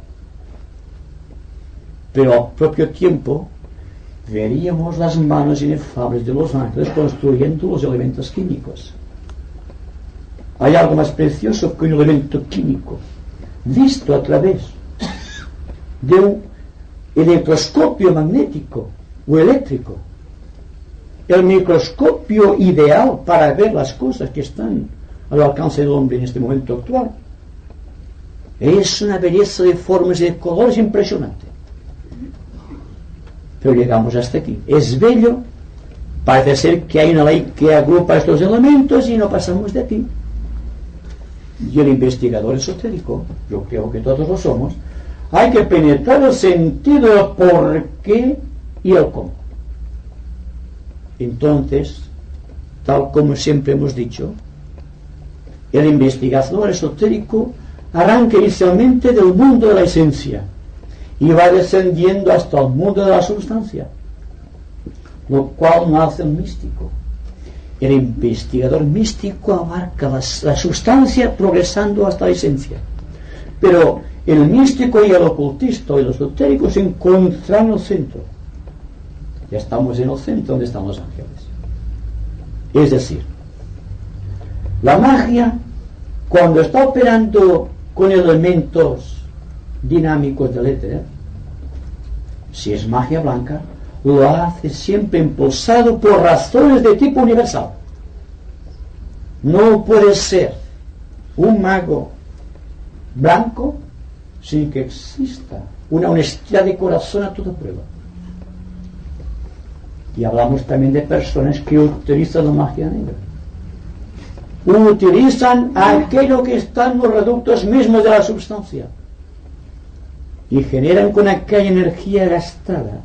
Pero al propio tiempo veríamos las manos inefables de los ángeles construyendo los elementos químicos. Hay algo más precioso que un elemento químico visto a través de un electroscopio magnético o eléctrico, el microscopio ideal para ver las cosas que están al alcance del hombre en este momento actual. Es una belleza de formas y de colores impresionante. Pero llegamos hasta aquí. Es bello, parece ser que hay una ley que agrupa estos elementos y no pasamos de aquí. Y el investigador esotérico, yo creo que todos lo somos, hay que penetrar el sentido del por qué y el cómo. Entonces, tal como siempre hemos dicho, el investigador esotérico arranca inicialmente del mundo de la esencia y va descendiendo hasta el mundo de la sustancia, lo cual no hace un místico. El investigador místico abarca la sustancia progresando hasta la esencia, pero el místico y el ocultista y el esotérico se encuentran en el centro. Ya estamos en el centro donde están los ángeles. Es decir, la magia, cuando está operando con elementos dinámicos del éter, si es magia blanca, lo hace siempre impulsado por razones de tipo universal. No puede ser un mago blanco sin que exista una honestidad de corazón a toda prueba. Y hablamos también de personas que utilizan la magia negra. Utilizan aquello que está en los reductos mismos de la substancia y generan con aquella energía gastada,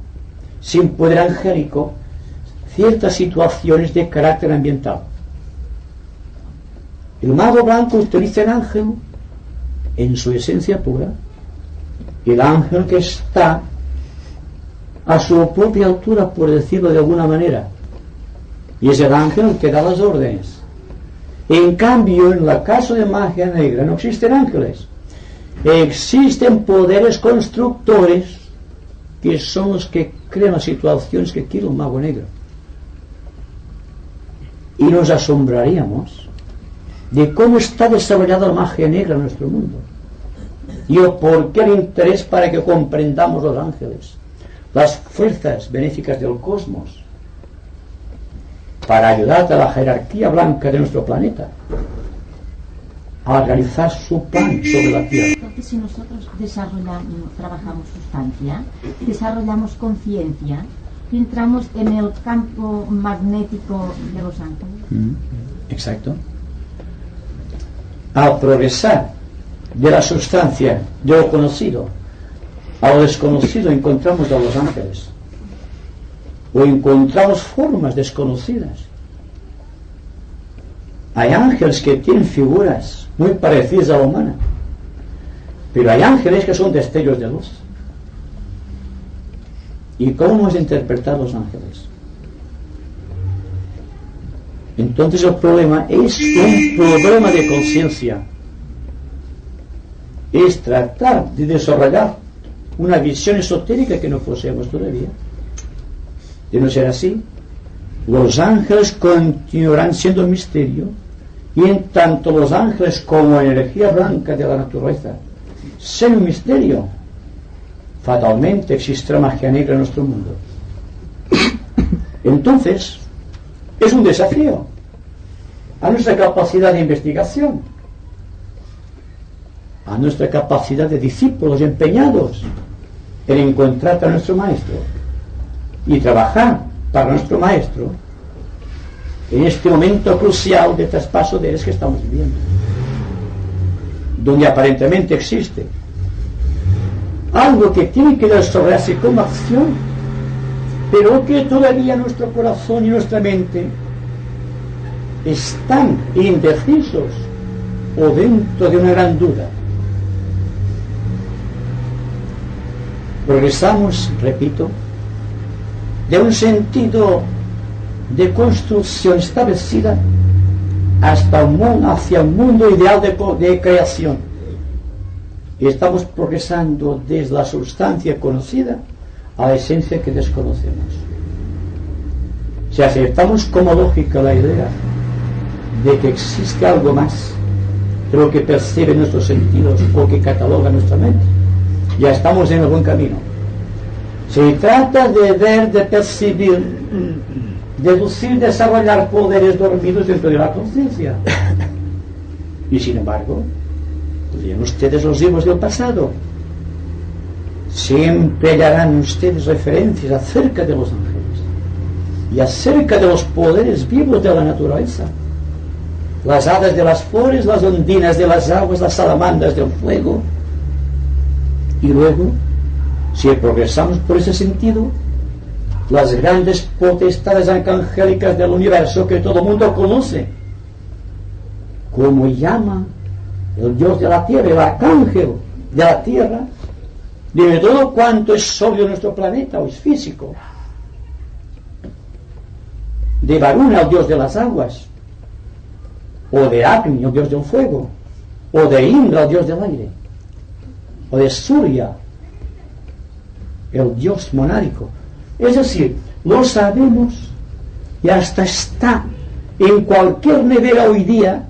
sin poder angélico, ciertas situaciones de carácter ambiental. El mago blanco utiliza el ángel en su esencia pura, el ángel que está a su propia altura, por decirlo de alguna manera, y es el ángel que da las órdenes. En cambio, en el caso de magia negra no existen ángeles, existen poderes constructores que son los que crean las situaciones que quiere un mago negro. Y nos asombraríamos de cómo está desarrollada la magia negra en nuestro mundo y el por qué el interés para que comprendamos los ángeles, las fuerzas benéficas del cosmos, para ayudar a la jerarquía blanca de nuestro planeta a realizar su plan sobre la Tierra. Entonces, si nosotros trabajamos sustancia, desarrollamos conciencia, entramos en el campo magnético de los ángeles. Exacto. Al progresar de la sustancia, de lo conocido a lo desconocido, encontramos a los ángeles, o encontramos formas desconocidas. Hay ángeles que tienen figuras muy parecidas a la humana, pero hay ángeles que son destellos de luz. ¿Y cómo hemos de interpretar los ángeles? Entonces el problema es un problema de conciencia. Es tratar de desarrollar una visión esotérica que no poseemos todavía. De no ser así, los ángeles continuarán siendo un misterio, y en tanto los ángeles como energía blanca de la naturaleza sean un misterio, fatalmente existirá magia negra en nuestro mundo. Entonces es un desafío a nuestra capacidad de investigación, a nuestra capacidad de discípulos empeñados en encontrar a nuestro maestro y trabajar para nuestro maestro en este momento crucial de traspaso de eres que estamos viviendo, donde aparentemente existe algo que tiene que desarrollarse como acción, pero que todavía nuestro corazón y nuestra mente están indecisos o dentro de una gran duda. Progresamos, repito, de un sentido de construcción establecida hasta hacia un mundo ideal de creación. Y estamos progresando desde la sustancia conocida a la esencia que desconocemos. Si aceptamos como lógica la idea de que existe algo más de lo que perciben nuestros sentidos o que cataloga nuestra mente, ya estamos en el buen camino. Se trata de ver, de percibir, deducir, desarrollar poderes dormidos dentro de la conciencia. Y sin embargo, lean ustedes los libros del pasado, siempre hallarán ustedes referencias acerca de los ángeles y acerca de los poderes vivos de la naturaleza, las hadas de las flores, las ondinas de las aguas, las salamandras del fuego. Y luego, si progresamos por ese sentido, las grandes potestades arcangélicas del universo que todo el mundo conoce, como llama el Dios de la tierra, el arcángel de la tierra, de todo cuanto es sólido en nuestro planeta o es físico, de Varuna, el Dios de las aguas, o de Agni, el Dios del fuego, o de Indra, el Dios del aire, o de Surya, el Dios monárico. Es decir, lo sabemos y hasta está en cualquier nevera hoy día,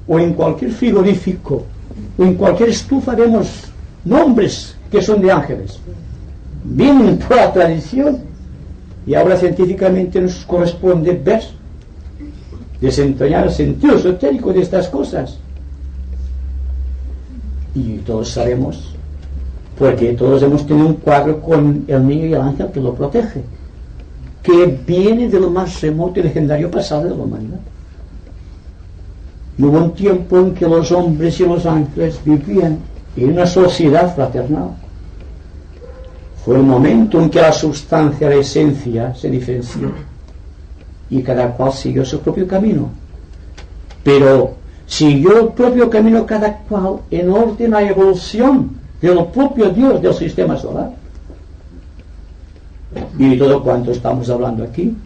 o en cualquier frigorífico, o en cualquier estufa, vemos nombres que son de ángeles. Vienen por la tradición y ahora científicamente nos corresponde ver, desentrañar el sentido esotérico de estas cosas. Y todos sabemos, porque todos hemos tenido un cuadro con el niño y el ángel que lo protege, que viene de lo más remoto y legendario pasado de la humanidad. Y hubo un tiempo en que los hombres y los ángeles vivían en una sociedad fraternal. Fue un momento en que la sustancia, la esencia, se diferenció y cada cual siguió su propio camino. Pero siguió el propio camino cada cual en orden a evolución del propio Dios del sistema solar. Y todo cuanto estamos hablando aquí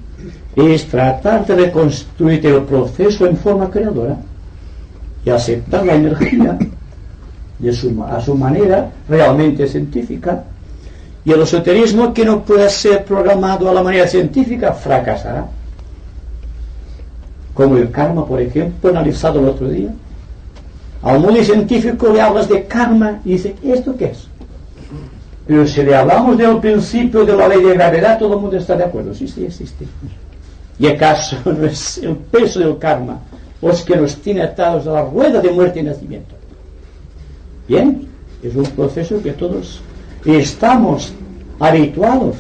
es tratar de reconstruir el proceso en forma creadora y aceptar la energía a su manera realmente científica. Y el esoterismo que no pueda ser programado a la manera científica fracasará. como el karma, por ejemplo, analizado el otro día. Al mundo científico le hablas de karma y dice, ¿esto qué es? Pero si le hablamos del principio de la ley de gravedad, todo el mundo está de acuerdo. Sí, sí, existe. ¿Y acaso no es el peso del karma los que nos tiene atados a la rueda de muerte y nacimiento? Bien, es un proceso que todos estamos habituados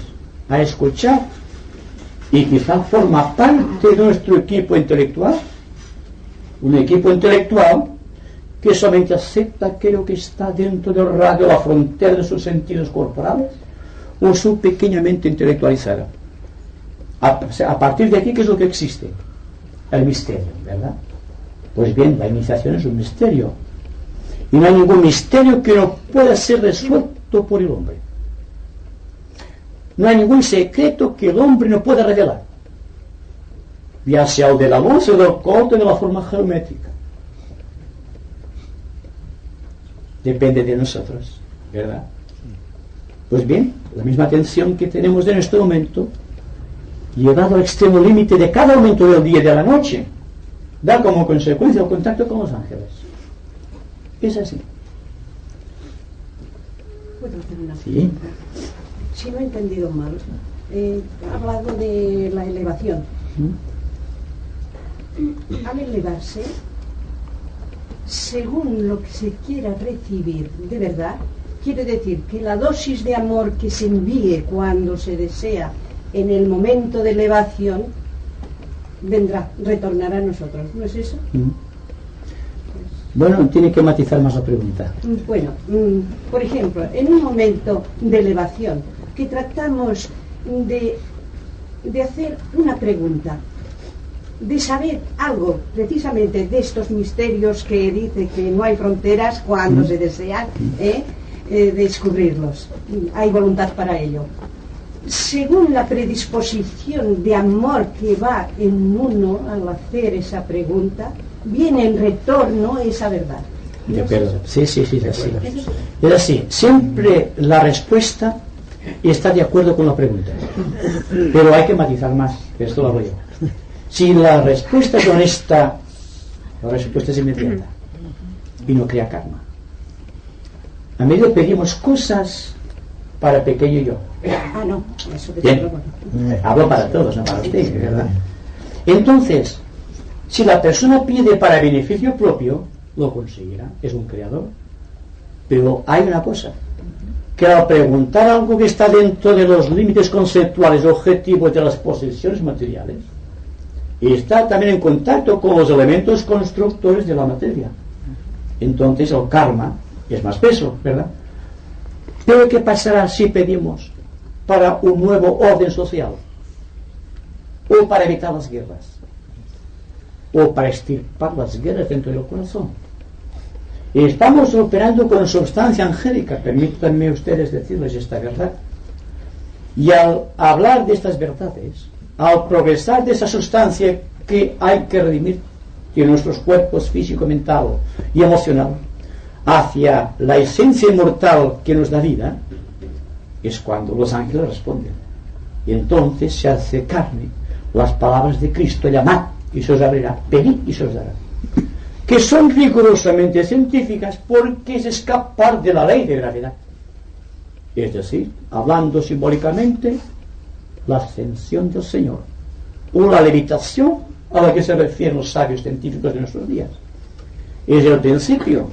a escuchar y quizá forma parte de nuestro equipo intelectual, un equipo intelectual que solamente acepta aquello que está dentro del radio, la frontera de sus sentidos corporales, o su pequeña mente intelectualizada. A partir de aquí, ¿qué es lo que existe? El misterio, ¿verdad? Pues bien, la iniciación es un misterio. Y no hay ningún misterio que no pueda ser resuelto por el hombre. No hay ningún secreto que el hombre no pueda revelar. Ya sea el de la luz, o del corte, o de la forma geométrica. Depende de nosotros, ¿verdad? Pues bien, la misma atención que tenemos en este momento, llevado al extremo límite de cada momento del día y de la noche, da como consecuencia el contacto con los ángeles. Es así. ¿Puedo hacer una Sí. pregunta? Si no he entendido mal, ha hablado de la elevación. Al elevarse, según lo que se quiera recibir de verdad, quiere decir que la dosis de amor que se envíe cuando se desea en el momento de elevación vendrá, retornará a nosotros, ¿no es eso? Bueno, tiene que matizar más la pregunta. Bueno, por ejemplo, en un momento de elevación que tratamos de hacer una pregunta, de saber algo precisamente de estos misterios que dice que no hay fronteras cuando se desean descubrirlos, hay voluntad para ello. Según la predisposición de amor que va en uno al hacer esa pregunta, viene en retorno esa verdad. De acuerdo. Sí, es así. Es así. Siempre la respuesta está de acuerdo con la pregunta. Pero hay que matizar más. Esto lo hago yo. Si la respuesta es honesta, la respuesta es inmediata y no crea karma. A medio pedimos cosas para pequeño yo. Ah, no, eso que bien. Hablo para todos, no para usted, ¿verdad? Entonces, si la persona pide para beneficio propio, lo conseguirá, es un creador. Pero hay una cosa, que al preguntar algo que está dentro de los límites conceptuales objetivos de las posesiones materiales, está también en contacto con los elementos constructores de la materia. Entonces el karma es más peso, ¿verdad? Pero ¿qué pasará si pedimos para un nuevo orden social? O para evitar las guerras, o para extirpar las guerras dentro del corazón. Estamos operando con sustancia angélica, permítanme ustedes decirles esta verdad. Y al hablar de estas verdades, al progresar de esa sustancia que hay que redimir en nuestros cuerpos físico, mental y emocional, hacia la esencia inmortal que nos da vida, es cuando los ángeles responden. Y entonces se hace carne las palabras de Cristo: llamad y se os abrirá, pedid y se os dará, que son rigurosamente científicas porque es escapar de la ley de gravedad. Es decir, hablando simbólicamente, la ascensión del Señor, o la levitación a la que se refieren los sabios científicos de nuestros días. Es el principio.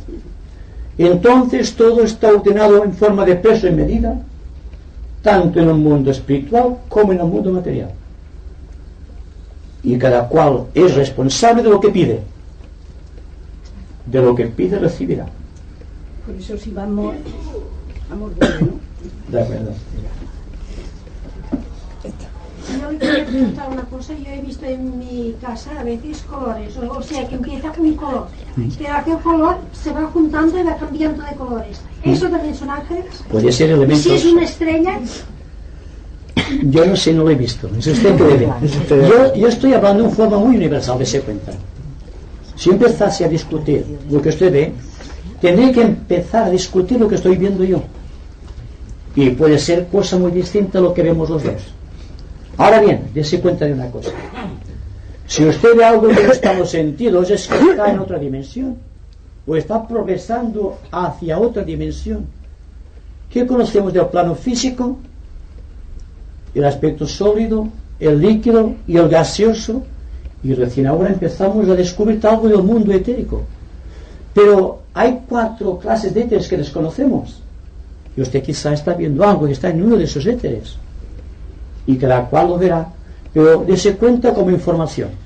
Entonces todo está ordenado en forma de peso y medida, tanto en el mundo espiritual como en el mundo material. Y cada cual es responsable de lo que pide. De lo que pide recibirá. Por eso si va amor bueno, ¿no? De acuerdo. Yo le quería preguntar una cosa. Yo he visto en mi casa a veces colores, o sea que empieza con un color, pero aquel color se va juntando y va cambiando de colores. ¿Eso también son ángeles? Puede ser elementos. Si es una estrella. Yo no sé, no lo he visto. Es usted que debe. Yo estoy hablando en forma muy universal, dése cuenta. Si empezase a discutir lo que usted ve, tendré que empezar a discutir lo que estoy viendo yo. Y puede ser cosa muy distinta a lo que vemos los dos. Ahora bien, dése cuenta de una cosa. Si usted ve algo que no está en los sentidos, es que está en otra dimensión, o está progresando hacia otra dimensión. ¿Qué conocemos del plano físico? El aspecto sólido, el líquido y el gaseoso, y recién ahora empezamos a descubrir algo del mundo etérico. Pero hay 4 clases de éteres que desconocemos, y usted quizá está viendo algo que está en uno de esos éteres, y cada cual lo verá, pero dése cuenta como información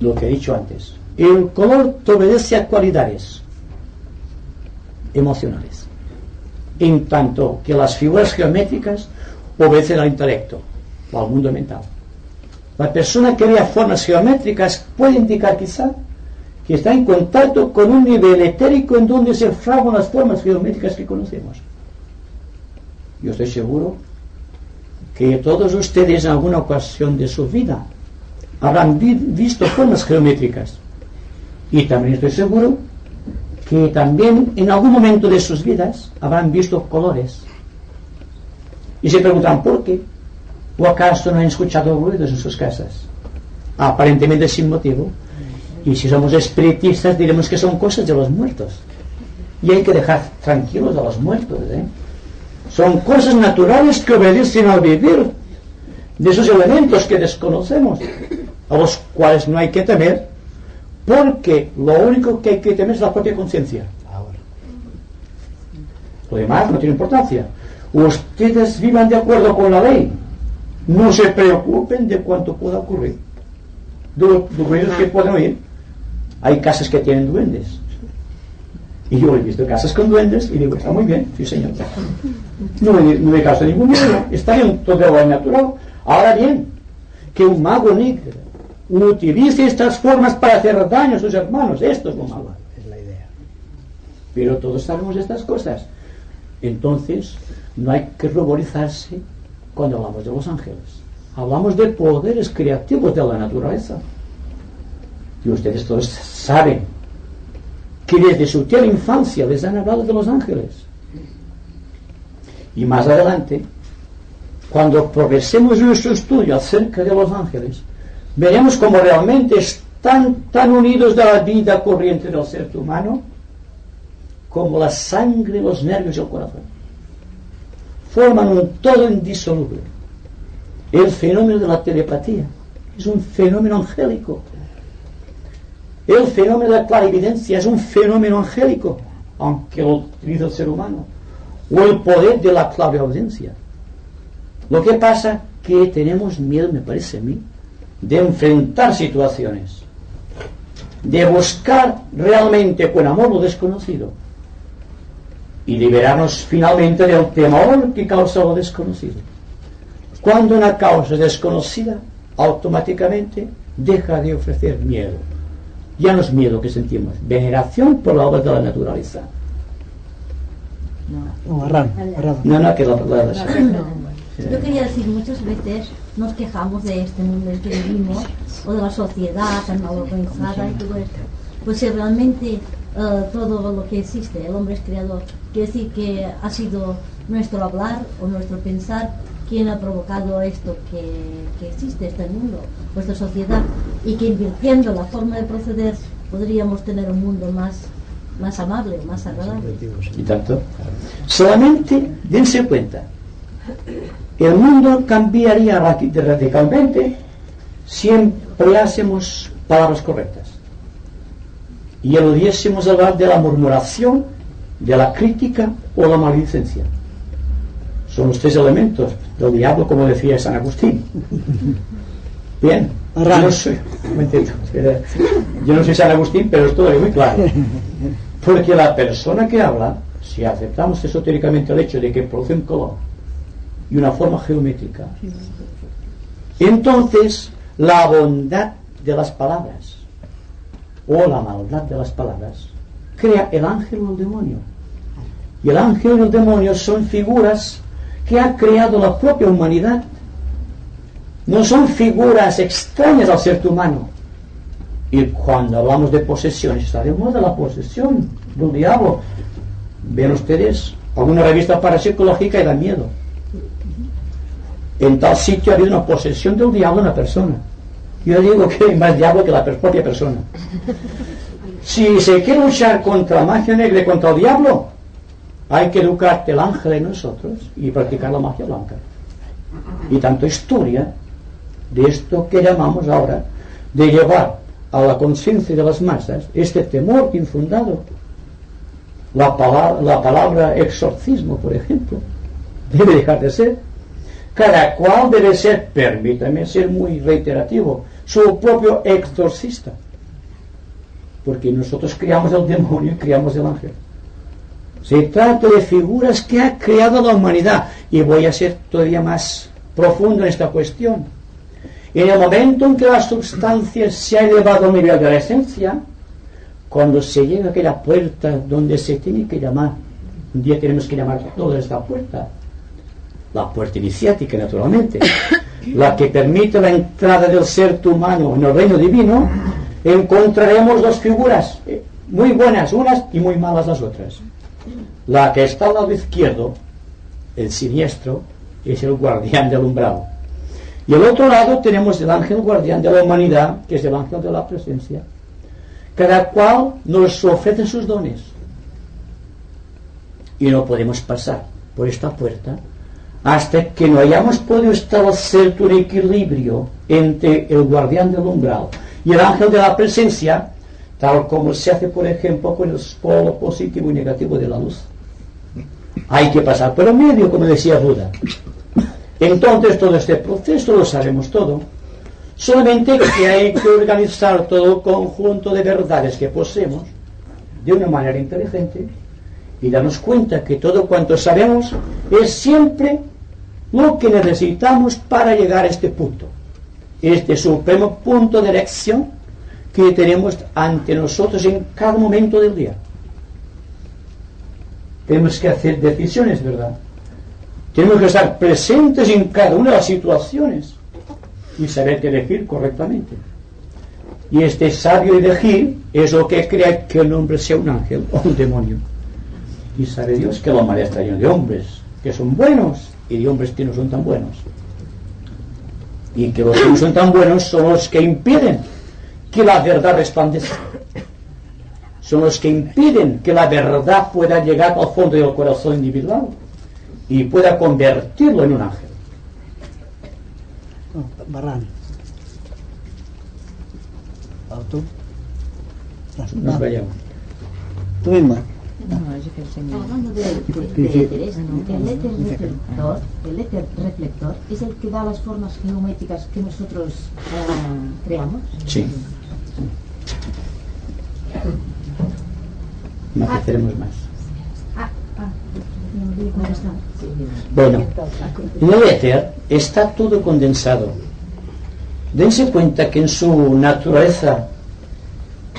lo que he dicho antes. El color te obedece a cualidades emocionales, en tanto que las figuras geométricas obedecen al intelecto o al mundo mental. La persona que vea formas geométricas puede indicar quizá que está en contacto con un nivel etérico en donde se fraguan las formas geométricas que conocemos. Yo estoy seguro que todos ustedes en alguna ocasión de su vida habrán visto formas geométricas, y también estoy seguro que también en algún momento de sus vidas habrán visto colores, y se preguntan ¿por qué? ¿O acaso no han escuchado ruidos en sus casas? Aparentemente sin motivo. Y si somos espiritistas diremos que son cosas de los muertos, y hay que dejar tranquilos a los muertos, Son cosas naturales que obedecen al vivir, de esos elementos que desconocemos, a los cuales no hay que temer, porque lo único que hay que temer es la propia conciencia. Lo demás no tiene importancia. Ustedes vivan de acuerdo con la ley, no se preocupen de cuánto pueda ocurrir, de los ruidos que pueden oír. Hay casas que tienen duendes, y yo he visto casas con duendes y digo, está muy bien, sí señor, no me causa ningún miedo, está bien, todo lo natural. Ahora bien, que un mago negro utilice estas formas para hacer daño a sus hermanos, esto es lo malo. Es la idea. Pero todos sabemos estas cosas. Entonces no hay que ruborizarse cuando hablamos de los ángeles. Hablamos de poderes creativos de la naturaleza, y ustedes todos saben que desde su tierna infancia les han hablado de los ángeles. Y más adelante, cuando progresemos nuestro estudio acerca de los ángeles, veremos cómo realmente están tan unidos de la vida corriente del ser humano como la sangre, los nervios y el corazón. Forman un todo indisoluble. El fenómeno de la telepatía es un fenómeno angélico. El fenómeno de la clarividencia es un fenómeno angélico, aunque lo utiliza el ser humano. O el poder de la clariaudiencia. Lo que pasa que tenemos miedo, me parece a mí, de enfrentar situaciones, de buscar realmente con amor lo desconocido, y liberarnos finalmente del temor que causa lo desconocido. Cuando una causa es desconocida, automáticamente deja de ofrecer miedo. Ya no es miedo que sentimos, veneración por la obra de la naturaleza. No, que la Yo quería decir, muchas veces nos quejamos de este mundo en el que vivimos, o de la sociedad tan mal organizada y todo esto. Pues si realmente todo lo que existe, el hombre es creador, quiere decir que ha sido nuestro hablar o nuestro pensar quien ha provocado esto que existe, este mundo, nuestra sociedad, y que invirtiendo la forma de proceder podríamos tener un mundo más amable, más agradable. Y tanto. Solamente dense cuenta, el mundo cambiaría radicalmente si empleásemos palabras correctas y eludiésemos hablar de la murmuración, de la crítica o la maledicencia. Son los 3 elementos del diablo, como decía San Agustín. Bien, yo no soy San Agustín, pero esto es muy claro. Porque la persona que habla, si aceptamos esotéricamente el hecho de que produce un color y una forma geométrica, entonces la bondad de las palabras o la maldad de las palabras crea el ángel o el demonio. Y el ángel y el demonio son figuras que ha creado la propia humanidad. No son figuras extrañas al ser humano. Y cuando hablamos de posesiones, está de moda la posesión del diablo. Ven ustedes alguna revista parapsicológica y da miedo. En tal sitio ha habido una posesión del diablo en una persona. Yo digo que hay más diablo que la propia persona. Si se quiere luchar contra la magia negra y contra el diablo, hay que educar el ángel en nosotros y practicar la magia blanca. Y tanto historia de esto que llamamos ahora, de llevar a la conciencia de las masas este temor infundado. La palabra exorcismo, por ejemplo, debe dejar de ser. Cada cual debe ser, permítame ser muy reiterativo, su propio exorcista. Porque nosotros criamos el demonio y criamos el ángel. Se trata de figuras que ha creado la humanidad. Y voy a ser todavía más profundo en esta cuestión. En el momento en que la substancia se ha elevado al nivel de la esencia, cuando se llega a aquella puerta donde se tiene que llamar, un día tenemos que llamar toda esta puerta, la puerta iniciática, naturalmente, la que permite la entrada del ser humano en el reino divino, encontraremos dos figuras muy buenas unas y muy malas las otras. La que está al lado izquierdo, el siniestro, es el guardián del umbral. Y al otro lado tenemos el ángel guardián de la humanidad, que es el ángel de la presencia. Cada cual nos ofrece sus dones. Y no podemos pasar por esta puerta hasta que no hayamos podido establecer un equilibrio entre el guardián del umbral y el ángel de la presencia, tal como se hace, por ejemplo, con el polo positivo y negativo de la luz. Hay que pasar por el medio, como decía Buda. Entonces todo este proceso lo sabemos todo. Solamente que hay que organizar todo el conjunto de verdades que poseemos de una manera inteligente y darnos cuenta que todo cuanto sabemos es siempre lo que necesitamos para llegar a este punto, este supremo punto de elección que tenemos ante nosotros en cada momento del día. Tenemos que hacer decisiones, ¿verdad? Tenemos que estar presentes en cada una de las situaciones y saber elegir correctamente. Y este sabio elegir es lo que crea que el hombre sea un ángel o un demonio. Y sabe Dios que la humanidad está llena de hombres que son buenos y de hombres que no son tan buenos. Y que los que no son tan buenos son los que impiden que la verdad resplandezca. Son los que impiden que la verdad pueda llegar al fondo del corazón individual y pueda convertirlo en un ángel. Barran. ¿Tú? Nos vayamos. Tú misma. Hablando de éteres, el éter reflector es el que da las formas geométricas que nosotros creamos. Sí. Manejaremos más. Bueno, en el éter está todo condensado. Dense cuenta que en su naturaleza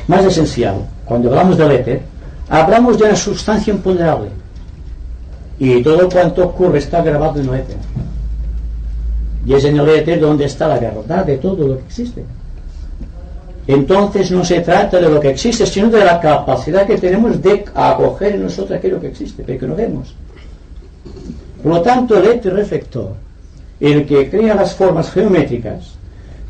más esencial, cuando hablamos del éter, hablamos de una sustancia imponderable. Y todo cuanto ocurre está grabado en el éter. Y es en el éter donde está la verdad de todo lo que existe. Entonces no se trata de lo que existe, sino de la capacidad que tenemos de acoger en nosotros aquello que existe, pero que no vemos. Por lo tanto, el éter reflector, el que crea las formas geométricas,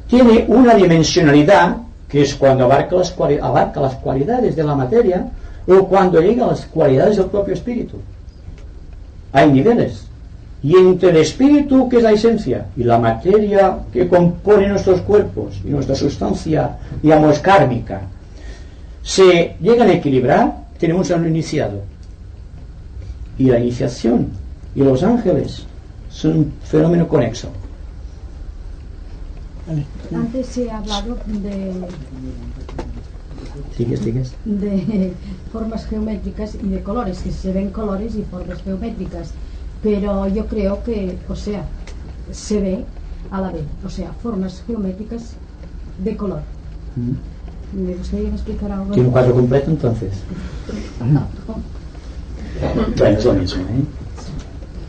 tiene una dimensionalidad que es cuando abarca las cualidades de la materia o cuando llega a las cualidades del propio espíritu. Hay niveles. Y entre el espíritu, que es la esencia, y la materia que compone nuestros cuerpos y nuestra sustancia, digamos, kármica, se llegan a equilibrar, tenemos a un iniciado. Y la iniciación y los ángeles son un fenómeno conexo. Antes se ha hablado de formas geométricas y de colores, que se ven colores y formas geométricas, pero yo creo que, se ve a la vez, formas geométricas de color. Me gustaría explicar algo. ¿Tiene un cuadro completo entonces? Bueno, es lo mismo,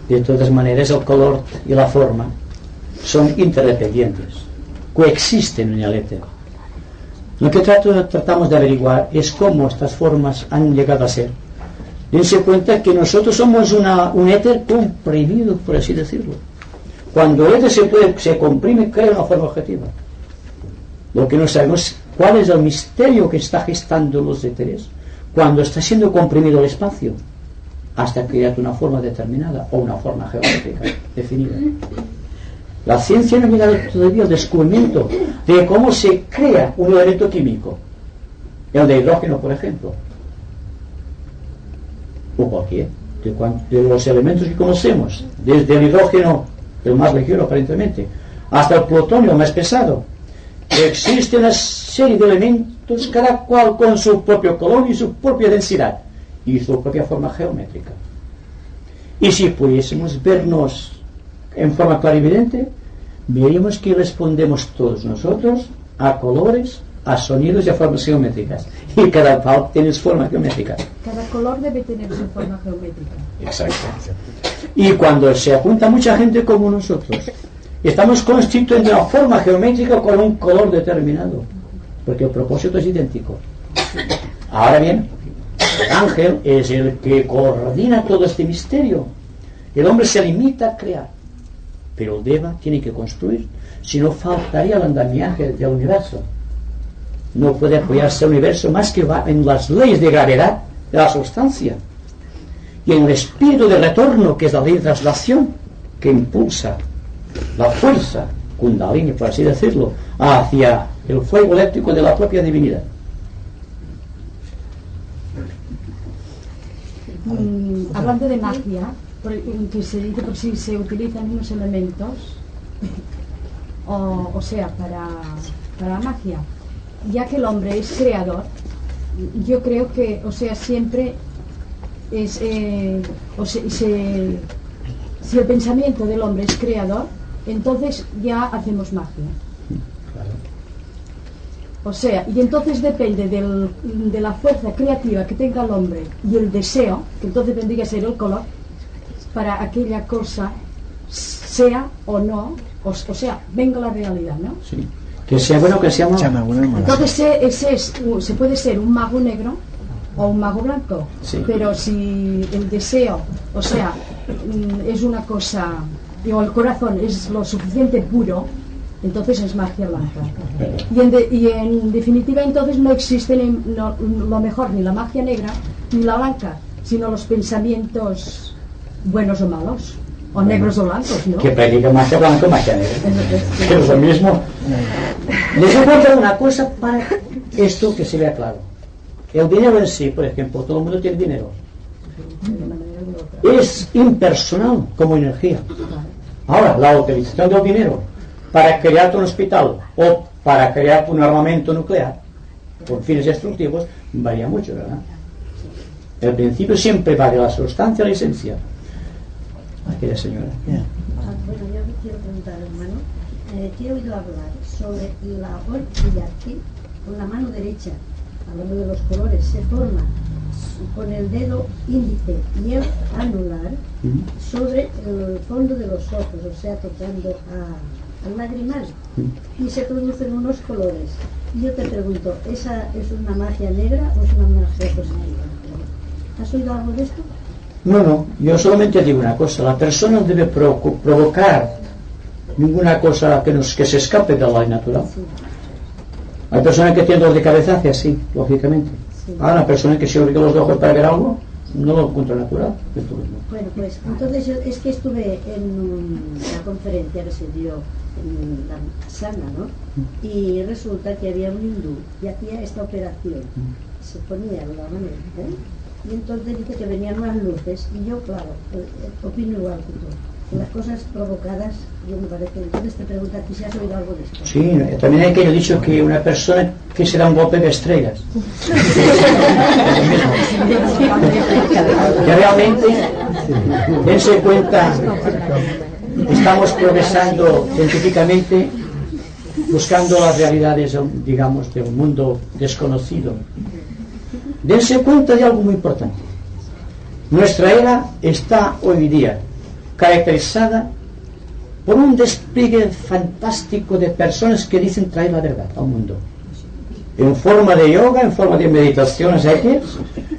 De todas maneras, el color y la forma son interdependientes, coexisten en el éter. Lo que tratamos de averiguar es cómo estas formas han llegado a ser. Dense cuenta que nosotros somos un éter comprimido, por así decirlo. Cuando el éter se comprime, crea una forma objetiva. Lo que no sabemos es cuál es el misterio que está gestando los éteres cuando está siendo comprimido el espacio hasta crear una forma determinada o una forma geométrica definida. La ciencia no ha llegado todavía al descubrimiento de cómo se crea un elemento químico, el de hidrógeno, por ejemplo, o cualquier de los elementos que conocemos, desde el hidrógeno, el más ligero aparentemente, hasta el plutonio más pesado. Existe una serie de elementos, cada cual con su propio color y su propia densidad y su propia forma geométrica. Y si pudiésemos vernos en forma clarividente, veríamos que respondemos todos nosotros a colores, a sonidos y a formas geométricas, y cada cual tiene su forma geométrica. Cada color debe tener su forma geométrica. Exacto. Y cuando se apunta mucha gente como nosotros, estamos constituyendo una forma geométrica con un color determinado, porque el propósito es idéntico. Ahora bien, el ángel es el que coordina todo este misterio. El hombre se limita a crear, pero el Deva tiene que construir, si no faltaría el andamiaje del universo. No puede apoyarse el universo más que va en las leyes de gravedad de la sustancia y en el espíritu de retorno, que es la ley de traslación, que impulsa la fuerza Kundalini, por así decirlo, hacia el fuego eléctrico de la propia divinidad. Hablando de magia, que se dice por si se utilizan unos elementos, o sea, para la magia, ya que el hombre es creador, yo creo que, o sea, siempre es, si el pensamiento del hombre es creador, entonces ya hacemos magia. O sea, y entonces depende de la fuerza creativa que tenga el hombre y el deseo, que entonces tendría que ser el color, para aquella cosa sea o no, o sea, venga la realidad, ¿no? Sí. Que sea bueno, que sea malo. Entonces se puede ser un mago negro o un mago blanco, sí. Pero si el deseo, o sea, es una cosa, o el corazón es lo suficiente puro, entonces es magia blanca. Y en definitiva entonces no existe lo mejor ni la magia negra ni la blanca, sino los pensamientos buenos o malos, o negros o blancos, ¿no? Que practica magia blanca o magia negra, que es lo mismo. Les voy a contar una cosa para esto que se vea claro. El dinero en sí, por ejemplo, todo el mundo tiene dinero, es impersonal como energía. Ahora, la utilización del dinero para crear un hospital o para crear un armamento nuclear con fines destructivos varía mucho, ¿verdad? El principio siempre va de la sustancia a la esencia. Aquella señora. Bueno, yo quiero preguntar, hermano, que he oído hablar sobre la orquillaje con la mano derecha, hablando de los colores, se forma con el dedo índice y el anular sobre el fondo de los ojos, o sea, tocando al lagrimal, y se producen unos colores. Y yo te pregunto, ¿esa es una magia negra o es una magia positiva? ¿Has oído algo de esto? No, yo solamente digo una cosa: la persona no debe provocar ninguna cosa que se escape de la ley natural. Sí. Hay personas que tienen dolor de cabeza, hace así, lógicamente. Sí. Ahora, una persona que se abriga los ojos para ver algo, no lo encuentra natural. Bueno, pues entonces es que estuve en una conferencia que se dio en la Sana, ¿no? Y resulta que había un hindú y hacía esta operación. Se ponía la mano, y entonces dice que venían unas luces, y yo, claro, opino igual que tú. Las cosas provocadas, yo me parece. Entonces te pregunto aquí si has oído algo de esto. Sí, también hay que he dicho que una persona que se da un golpe de estrellas. Que realmente, dense cuenta, estamos progresando científicamente, buscando las realidades, digamos, de un mundo desconocido. Dense cuenta de algo muy importante. Nuestra era está hoy día caracterizada por un despliegue fantástico de personas que dicen traer la verdad al mundo, en forma de yoga, en forma de meditaciones X,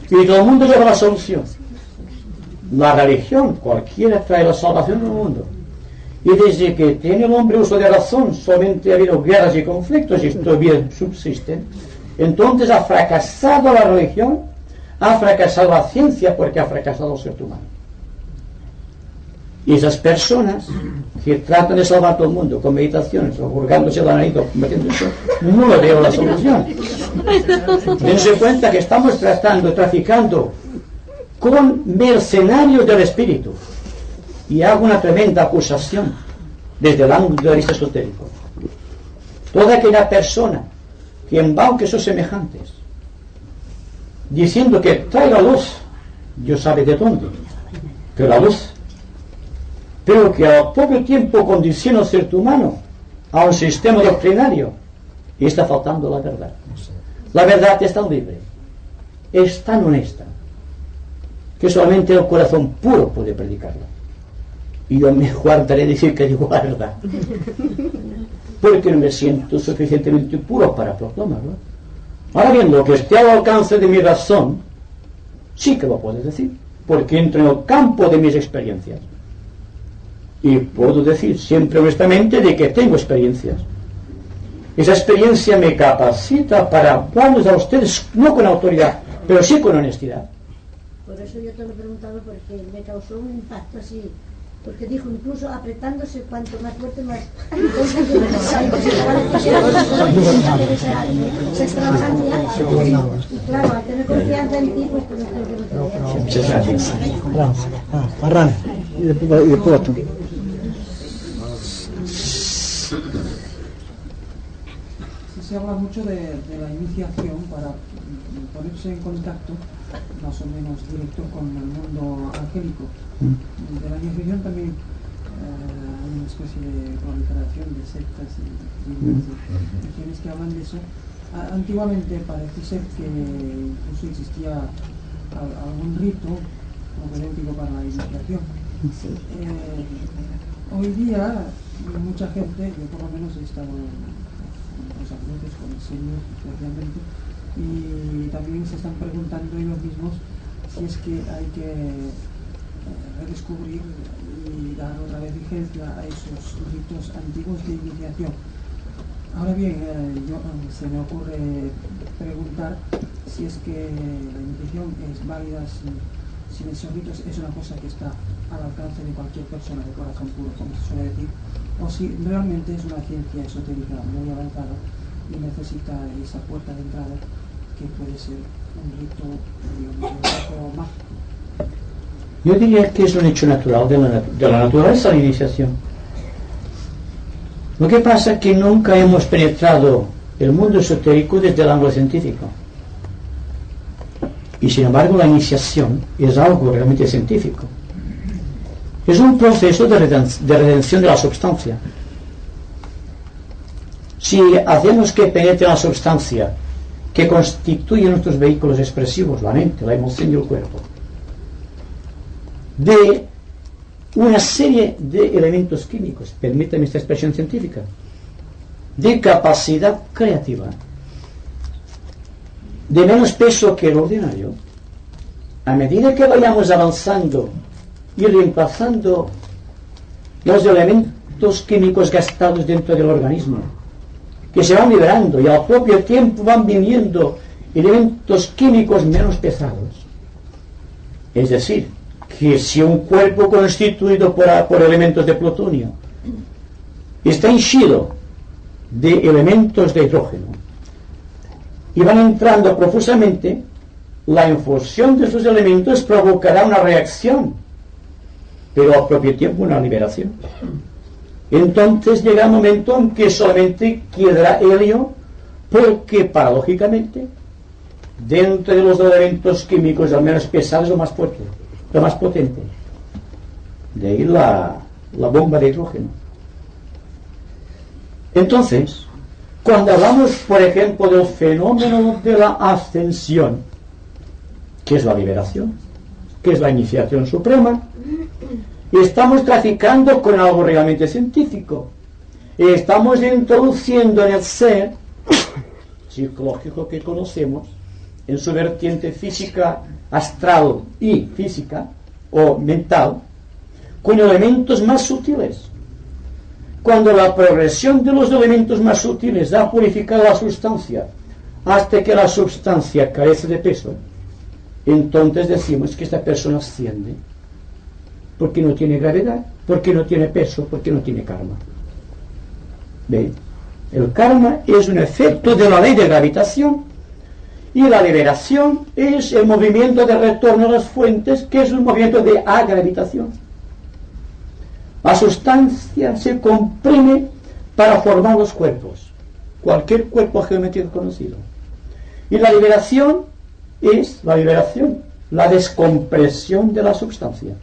y todo el mundo lleva la solución. La religión, cualquiera trae la salvación al mundo, Y desde que tiene el hombre uso de razón, solamente ha habido guerras y conflictos y todavía subsisten. Entonces ha fracasado la religión, ha fracasado la ciencia, porque ha fracasado el ser humano. Y esas personas que tratan de salvar todo el mundo con meditaciones, o hurgándose la nariz, o metiéndose, no le veo la solución. Dense cuenta que estamos traficando con mercenarios del espíritu. Y hago una tremenda acusación desde el ángulo de vista esotérico. Toda aquella persona que embauque sus semejantes, diciendo que trae la luz, Dios sabe de dónde, pero la luz, pero que al propio tiempo condiciona al ser humano a un sistema doctrinario, y está faltando la verdad. La verdad es tan libre, es tan honesta, que solamente el corazón puro puede predicarla. Y yo me guardaré de decir que digo la verdad, porque no me siento suficientemente puro para proclamarlo. Ahora bien, lo que esté al alcance de mi razón, sí que lo puedo decir, porque entro en el campo de mis experiencias. Y puedo decir siempre honestamente de que tengo experiencias. Esa experiencia me capacita para hablarles a ustedes, no con autoridad, pero sí con honestidad. Por eso yo te lo he preguntado, porque me causó un impacto así. Porque dijo, incluso apretándose cuanto más fuerte, más se extravagancia. Y claro, al tener confianza en ti, pues por eso que Muchas gracias. Marrano. Y después tú. Se habla mucho de la iniciación para ponerse en contacto más o menos directo con el mundo angélico. De la iniciación también hay una especie de proliferación de sectas y religiones que hablan de eso. Antiguamente parece ser que incluso existía algún rito propedéutico para la iniciación. Hoy día mucha gente, yo por lo menos he estado con los sacerdotes, con el Señor especialmente, y también se están preguntando ellos mismos si es que hay que redescubrir y dar otra vez vigencia a esos ritos antiguos de iniciación. Ahora bien, se me ocurre preguntar si es que la iniciación es válida sin esos ritos, es una cosa que está al alcance de cualquier persona de corazón puro, como se suele decir, o si realmente es una ciencia esotérica muy avanzada y necesita esa puerta de entrada que puede ser un rito, digamos, un poco mágico. Yo diría que es un hecho natural de la naturaleza la iniciación. Lo que pasa es que nunca hemos penetrado el mundo esotérico desde el ángulo científico. Y sin embargo la iniciación es algo realmente científico. Es un proceso de redención de la substancia. Si hacemos que penetre la substancia que constituye nuestros vehículos expresivos, la mente, la emoción y el cuerpo, de una serie de elementos químicos, permítame esta expresión científica, de capacidad creativa, de menos peso que el ordinario, a medida que vayamos avanzando y reemplazando los elementos químicos gastados dentro del organismo, que se van liberando y al propio tiempo van viniendo elementos químicos menos pesados. Es decir, que si un cuerpo constituido por elementos de plutonio está henchido de elementos de hidrógeno y van entrando profusamente, la infusión de esos elementos provocará una reacción, pero al propio tiempo una liberación. Entonces llega un momento en que solamente quedará helio, porque paradójicamente dentro de los elementos químicos al menos pesados lo más fuerte, lo más potente, de ahí la bomba de hidrógeno. Entonces, cuando hablamos por ejemplo del fenómeno de la ascensión, que es la liberación, que es la iniciación suprema, estamos traficando con algo realmente científico. Estamos introduciendo en el ser psicológico que conocemos, en su vertiente física, astral y física, o mental, con elementos más sutiles, cuando la progresión de los elementos más sutiles ha purificado la sustancia hasta que la sustancia carece de peso, entonces decimos que esta persona asciende, porque no tiene gravedad, porque no tiene peso, porque no tiene karma. ¿Ven? El karma es un efecto de la ley de gravitación, y la liberación es el movimiento de retorno a las fuentes, que es un movimiento de agravitación. La sustancia se comprime para formar los cuerpos, cualquier cuerpo geométrico conocido. Y la liberación es la liberación, la descompresión de la sustancia.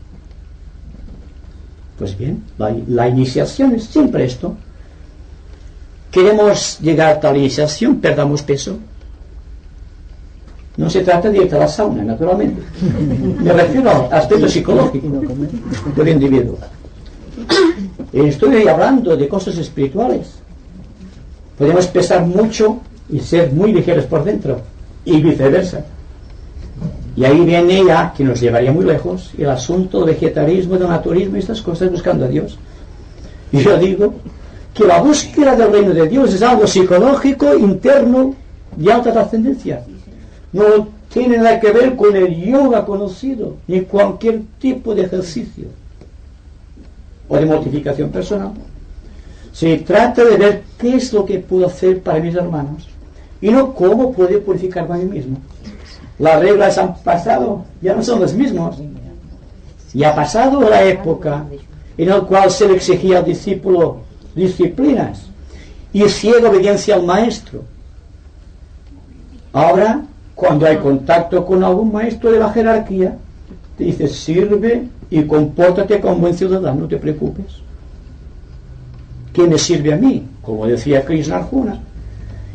Pues bien, la iniciación es siempre esto. Queremos llegar a tal iniciación, perdamos peso. No se trata de ir a la sauna, naturalmente. Me refiero al aspecto psicológico del individuo. Estoy hablando de cosas espirituales. Podemos pesar mucho y ser muy ligeros por dentro, y viceversa. Y ahí viene ya, que nos llevaría muy lejos, el asunto del vegetarismo, del naturismo y estas cosas, buscando a Dios. Y yo digo que la búsqueda del reino de Dios es algo psicológico, interno, de alta trascendencia. No tiene nada que ver con el yoga conocido, ni cualquier tipo de ejercicio o de mortificación personal. Se trata de ver qué es lo que puedo hacer para mis hermanos y no cómo puedo purificarme a mí mismo. Las reglas han pasado, ya no son las mismas. Y ha pasado la época en la cual se le exigía al discípulo disciplinas y ciega obediencia al maestro. Ahora, cuando hay contacto con algún maestro de la jerarquía, te dice: sirve y compórtate como buen ciudadano, no te preocupes. ¿Qué me sirve a mí? Como decía Krishna Arjuna,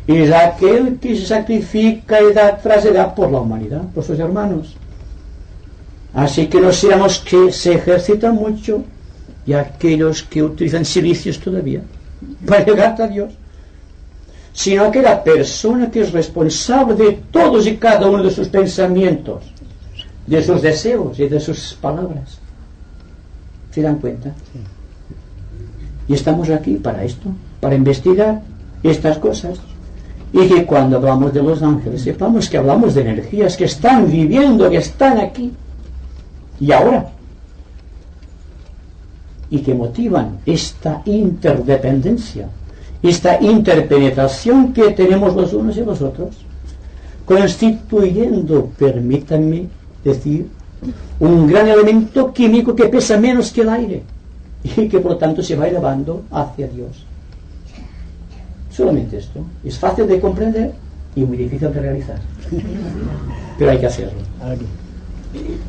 es aquel que se sacrifica edad tras edad por la humanidad, por sus hermanos. Así que no seamos que se ejercitan mucho y aquellos que utilizan silicios todavía para llegar a Dios, sino que la persona que es responsable de todos y cada uno de sus pensamientos, de sus deseos y de sus palabras. ¿Se dan cuenta? Y estamos aquí para esto, para investigar estas cosas, y que cuando hablamos de los ángeles sepamos que hablamos de energías que están viviendo, que están aquí y ahora, y que motivan esta interdependencia, esta interpenetración que tenemos los unos y los otros, constituyendo, permítanme decir, un gran elemento químico que pesa menos que el aire y que por lo tanto se va elevando hacia Dios. Solamente esto. Es fácil de comprender y muy difícil de realizar, pero hay que hacerlo.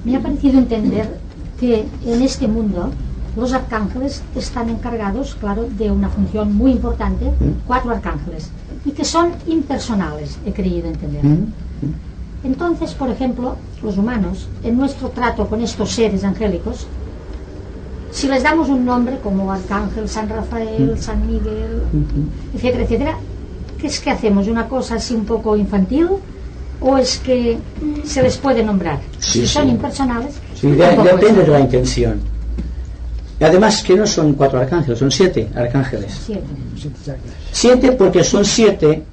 Me ha parecido entender que en este mundo los arcángeles están encargados, claro, de una función muy importante, 4 arcángeles, y que son impersonales, he creído entender. Entonces, por ejemplo, los humanos, en nuestro trato con estos seres angélicos, si les damos un nombre como Arcángel, San Rafael, San Miguel, etcétera, etcétera, ¿qué es que hacemos? ¿Una cosa así un poco infantil? ¿O es que se les puede nombrar? Sí, si son impersonales... Sí, depende de la intención. Y además que no son 4 arcángeles, son 7 arcángeles. 7 porque son 7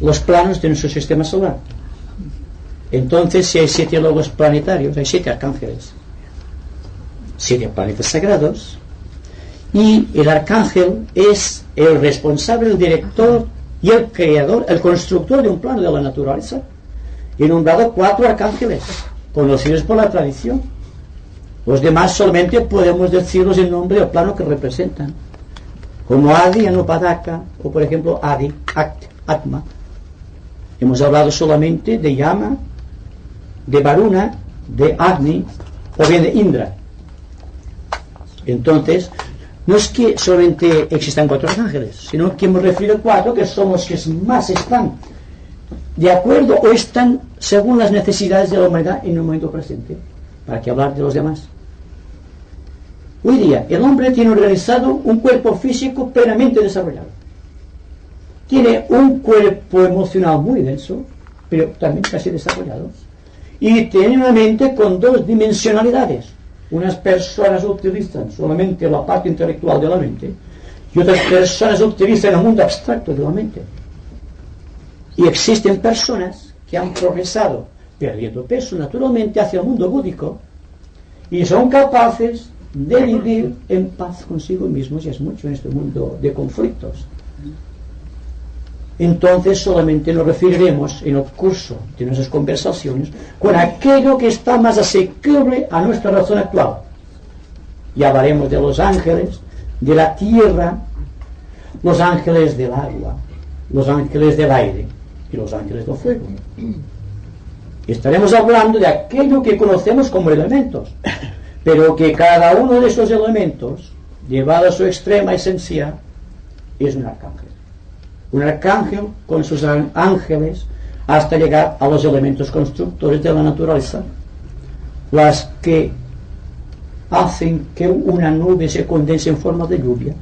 los planos de nuestro sistema solar. Entonces, si hay 7 logos planetarios, hay 7 arcángeles, 7 planetas sagrados, y el arcángel es el responsable, el director y el creador, el constructor de un plano de la naturaleza. He nombrado 4 arcángeles conocidos por la tradición. Los demás solamente podemos decirlos en nombre del plano que representan, como Adi, Anupadaka, o por ejemplo Adi, Atma. Hemos hablado solamente de Yama, de Varuna, de Agni o bien de Indra. Entonces, no es que solamente existan 4 arcángeles, sino que hemos referido 4 que son los que más están de acuerdo o están según las necesidades de la humanidad en el momento presente. ¿Para qué hablar de los demás? Hoy día el hombre tiene organizado un cuerpo físico plenamente desarrollado. Tiene un cuerpo emocional muy denso, pero también casi desarrollado. Y tiene una mente con 2 dimensionalidades. Unas personas utilizan solamente la parte intelectual de la mente y otras personas utilizan el mundo abstracto de la mente. Y existen personas que han progresado perdiendo peso naturalmente hacia el mundo búdico y son capaces de vivir en paz consigo mismos, y es mucho en este mundo de conflictos. Entonces solamente nos referiremos en el curso de nuestras conversaciones con aquello que está más asequible a nuestra razón actual. Y hablaremos de los ángeles de la tierra, los ángeles del agua, los ángeles del aire y los ángeles del fuego. Estaremos hablando de aquello que conocemos como elementos, pero que cada uno de esos elementos, llevado a su extrema esencia, es un arcángel. Un arcángel con sus ángeles hasta llegar a los elementos constructores de la naturaleza, las que hacen que una nube se condense en forma de lluvia,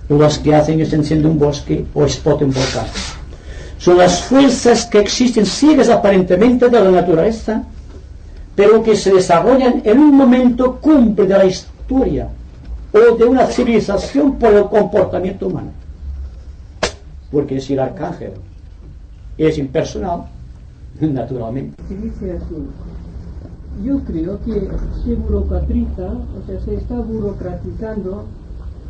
o las que hacen que se encienda un bosque o explote un volcán. Son las fuerzas que existen ciegas aparentemente de la naturaleza, pero que se desarrollan en un momento cumbre de la historia o de una civilización por el comportamiento humano. Porque si el arcángel es impersonal, naturalmente. Se dice así: yo creo que se burocratiza, o sea, se está burocratizando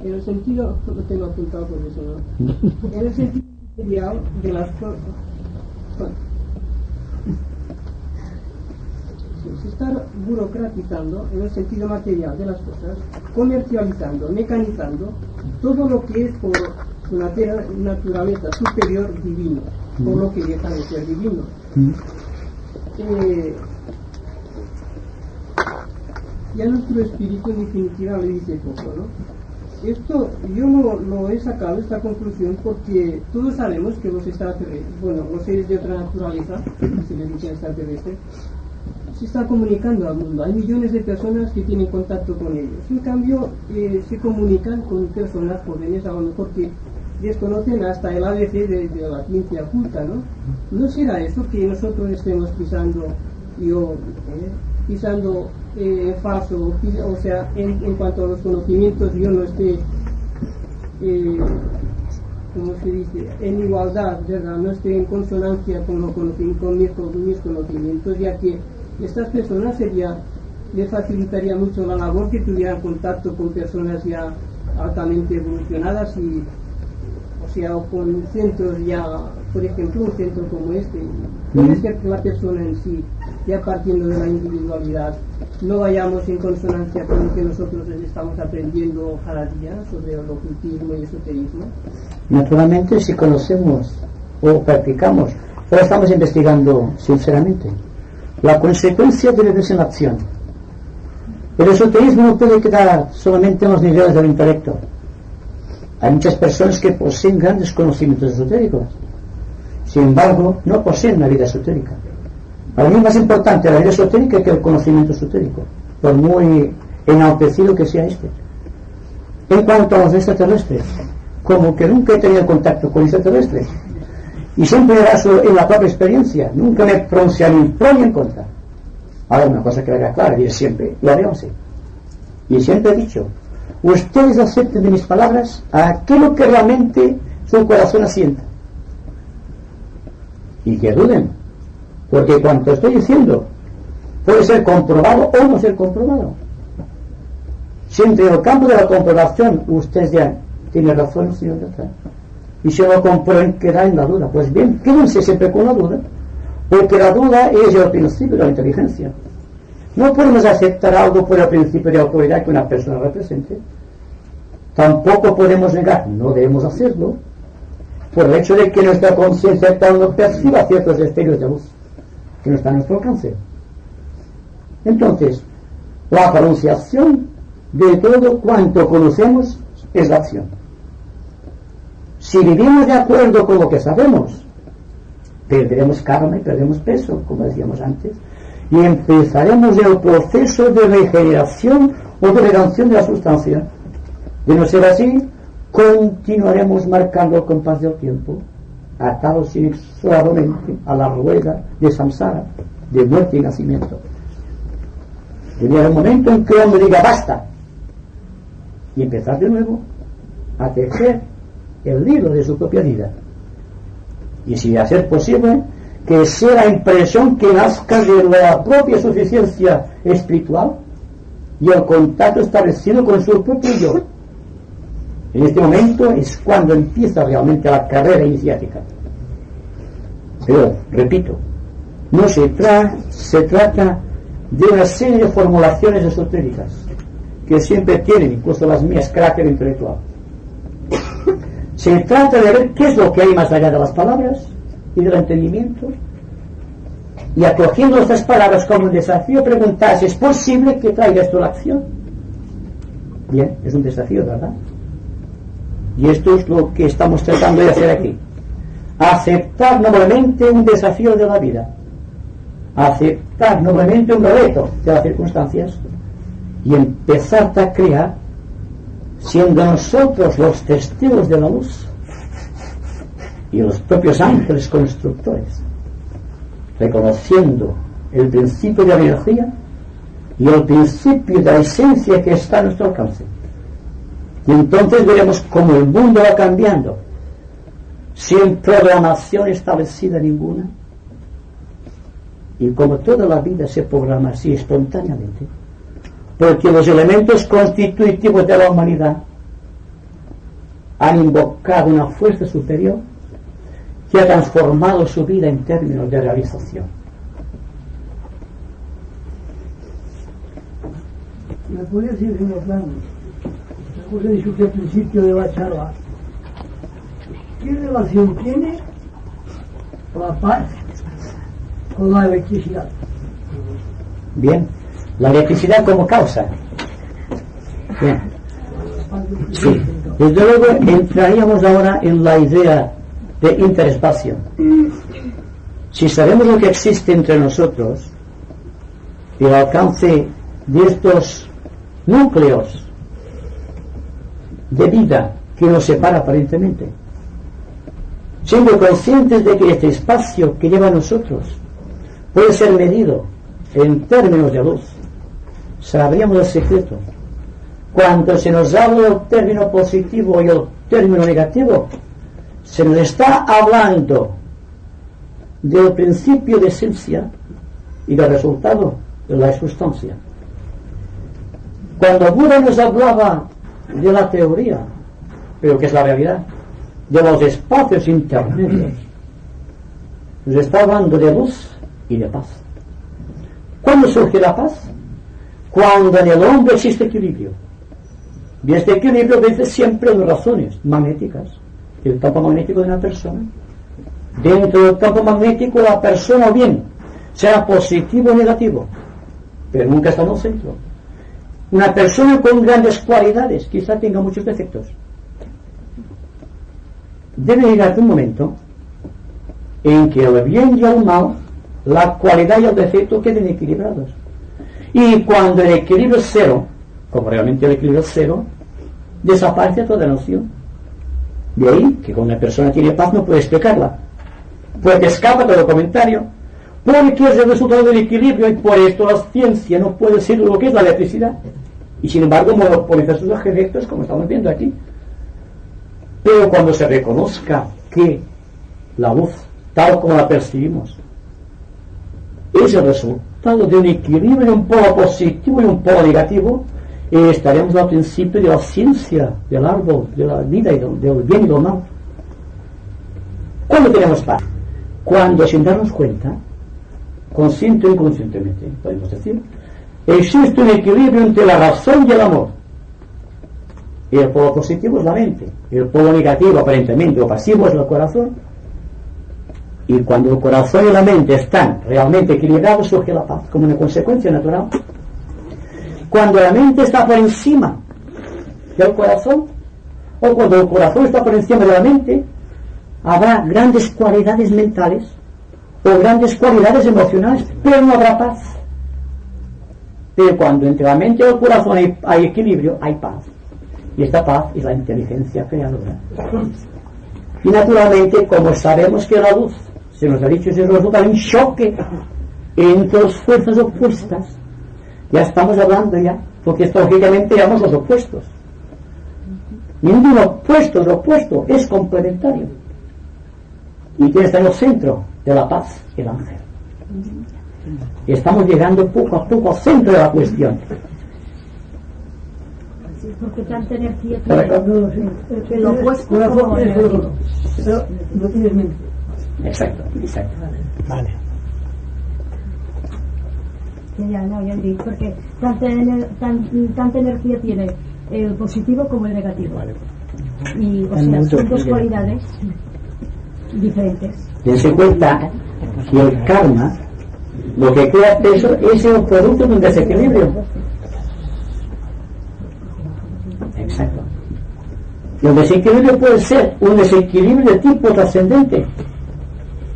en el sentido, lo tengo apuntado por eso, ¿no? En el sentido material de las cosas. Se está burocratizando en el sentido material de las cosas, comercializando, mecanizando todo lo que es por su naturaleza superior divino, por lo que deja de ser divino. Ya nuestro espíritu en definitiva le dice poco, ¿no? Esto yo no lo he sacado, esta conclusión, porque todos sabemos que los extraterrestres, bueno, los seres de otra naturaleza, se les dice extraterrestres, se está comunicando al mundo. Hay millones de personas que tienen contacto con ellos. En cambio, se comunican con personas jóvenes, a lo mejor que desconocen hasta el ABC de la ciencia oculta, ¿no? ¿No será eso que nosotros estemos pisando falso, o sea, en cuanto a los conocimientos, yo no esté, como se dice, en igualdad, ¿verdad? No esté en consonancia con mis conocimientos, ya que estas personas les facilitaría mucho la labor que tuvieran contacto con personas ya altamente evolucionadas o con centros ya, por ejemplo, un centro como este. Puede ser que la persona en sí, ya partiendo de la individualidad, no vayamos en consonancia con lo que nosotros estamos aprendiendo cada día sobre el ocultismo y esoterismo. Naturalmente, si conocemos o practicamos o estamos investigando sinceramente, la consecuencia debe verse en la acción. El esoterismo no puede quedar solamente en los niveles del intelecto. Hay muchas personas que poseen grandes conocimientos esotéricos, sin embargo no poseen la vida esotérica. Para mí es más importante la vida esotérica que el conocimiento esotérico, por muy enaltecido que sea este. En cuanto a los extraterrestres, como que nunca he tenido contacto con extraterrestres y siempre me baso en la propia experiencia, nunca me he pronunciado ni en pro ni en contra. Ahora, una cosa que me queda clara, y es siempre, lo veo así, y siempre he dicho: ustedes acepten de mis palabras aquello que realmente su corazón asienta, y que duden, porque cuanto estoy diciendo puede ser comprobado o no ser comprobado. Siempre en el campo de la comprobación ustedes dirán: tiene razón, señor Beltrán. Y si no comprueben, queda en la duda. Pues bien, quédense siempre con la duda, porque la duda es el principio de la inteligencia. No podemos aceptar algo por el principio de autoridad que una persona represente. Tampoco podemos negar, no debemos hacerlo, por el hecho de que nuestra conciencia actual no perciba ciertos destellos de luz que no están a nuestro alcance. Entonces, la pronunciación de todo cuanto conocemos es la acción. Si vivimos de acuerdo con lo que sabemos, perderemos karma y perderemos peso, como decíamos antes, y empezaremos el proceso de regeneración o de redención de la sustancia. De no ser así, continuaremos marcando el compás del tiempo, atados inexorablemente a la rueda de samsara, de muerte y nacimiento. Debe haber un momento en que el hombre diga basta y empezar de nuevo a tejer el hilo de su propia vida. Y si a ser posible, que sea la impresión que nazca de la propia suficiencia espiritual y el contacto establecido con su propio yo. En este momento es cuando empieza realmente la carrera iniciática. Pero, repito, no se trata de una serie de formulaciones esotéricas que siempre tienen, incluso las mías, carácter intelectual. Se trata de ver qué es lo que hay más allá de las palabras y del entendimiento, y acogiendo estas palabras como un desafío, preguntarse: ¿es posible que traiga esto a la acción? Bien, es un desafío, ¿verdad? Y esto es lo que estamos tratando de hacer aquí: aceptar noblemente un desafío de la vida, aceptar noblemente un reto de las circunstancias y empezar a crear, siendo nosotros los testigos de la luz y los propios ángeles constructores, reconociendo el principio de la energía y el principio de la esencia que está a nuestro alcance. Y entonces veremos cómo el mundo va cambiando, sin programación establecida ninguna, y como toda la vida se programa así espontáneamente, porque los elementos constitutivos de la humanidad han invocado una fuerza superior que ha transformado su vida en términos de realización. ¿Me puede decir, señor Plano, usted dijo que al principio de la charla, qué relación tiene la paz con la electricidad? Bien, la electricidad como causa. Bien. Sí, desde luego entraríamos ahora en la idea de interespacio. Si sabemos lo que existe entre nosotros, el alcance de estos núcleos de vida que nos separa aparentemente, siendo conscientes de que este espacio que lleva a nosotros puede ser medido en términos de luz, sabríamos el secreto. Cuando se nos habla del término positivo y el término negativo, se nos está hablando del principio de esencia y del resultado de la sustancia. Cuando Buda nos hablaba de la teoría, pero que es la realidad, de los espacios intermedios, nos está hablando de luz y de paz. ¿Cuándo surge la paz? Cuando en el hombre existe equilibrio. Y este equilibrio vence siempre las razones magnéticas, el campo magnético de una persona. Dentro del campo magnético, la persona, o bien sea positivo o negativo, pero nunca está en el centro. Una persona con grandes cualidades quizá tenga muchos defectos. Debe llegar un momento en que el bien y el mal, la cualidad y el defecto queden equilibrados. Y cuando el equilibrio es cero, como realmente el equilibrio es cero, desaparece toda noción. De ahí que cuando una persona tiene paz no puede explicarla, porque escapa todo comentario, porque es el resultado del equilibrio, y por esto la ciencia no puede ser lo que es la electricidad, y sin embargo monopoliza sus efectos, como estamos viendo aquí. Pero cuando se reconozca que la luz, tal como la percibimos, es el resultado de un equilibrio, un polo positivo y un polo negativo, estaremos al principio de la ciencia, del árbol, de la vida y del bien y del mal. ¿Cuándo tenemos paz? Cuando, sin darnos cuenta, consciente o inconscientemente, podemos decir, existe un equilibrio entre la razón y el amor. Y el polo positivo es la mente, el polo negativo, aparentemente, o pasivo, es el corazón. Y cuando el corazón y la mente están realmente equilibrados, surge la paz, como una consecuencia natural. Cuando la mente está por encima del corazón, o cuando el corazón está por encima de la mente, habrá grandes cualidades mentales o grandes cualidades emocionales, pero no habrá paz. Pero cuando entre la mente y el corazón hay equilibrio, hay paz. Y esta paz es la inteligencia creadora. Y naturalmente, como sabemos que la luz, se nos ha dicho, se resulta un choque entre las fuerzas opuestas, Ya estamos hablando ya, porque lógicamente llamamos los opuestos. Ningún opuesto es complementario. Y que está en el centro de la paz, el ángel. Y estamos llegando poco a poco al centro de la cuestión. Porque tanta energía que lo opuesto como negativo. Pero no tienes mente. Exacto. Vale. Ya digo, porque tanta energía tiene el positivo como el negativo. Y, o sea, son dos cualidades diferentes. Dense cuenta que el karma, lo que crea eso es el producto de un desequilibrio. Exacto. Y el desequilibrio puede ser un desequilibrio de tipo trascendente.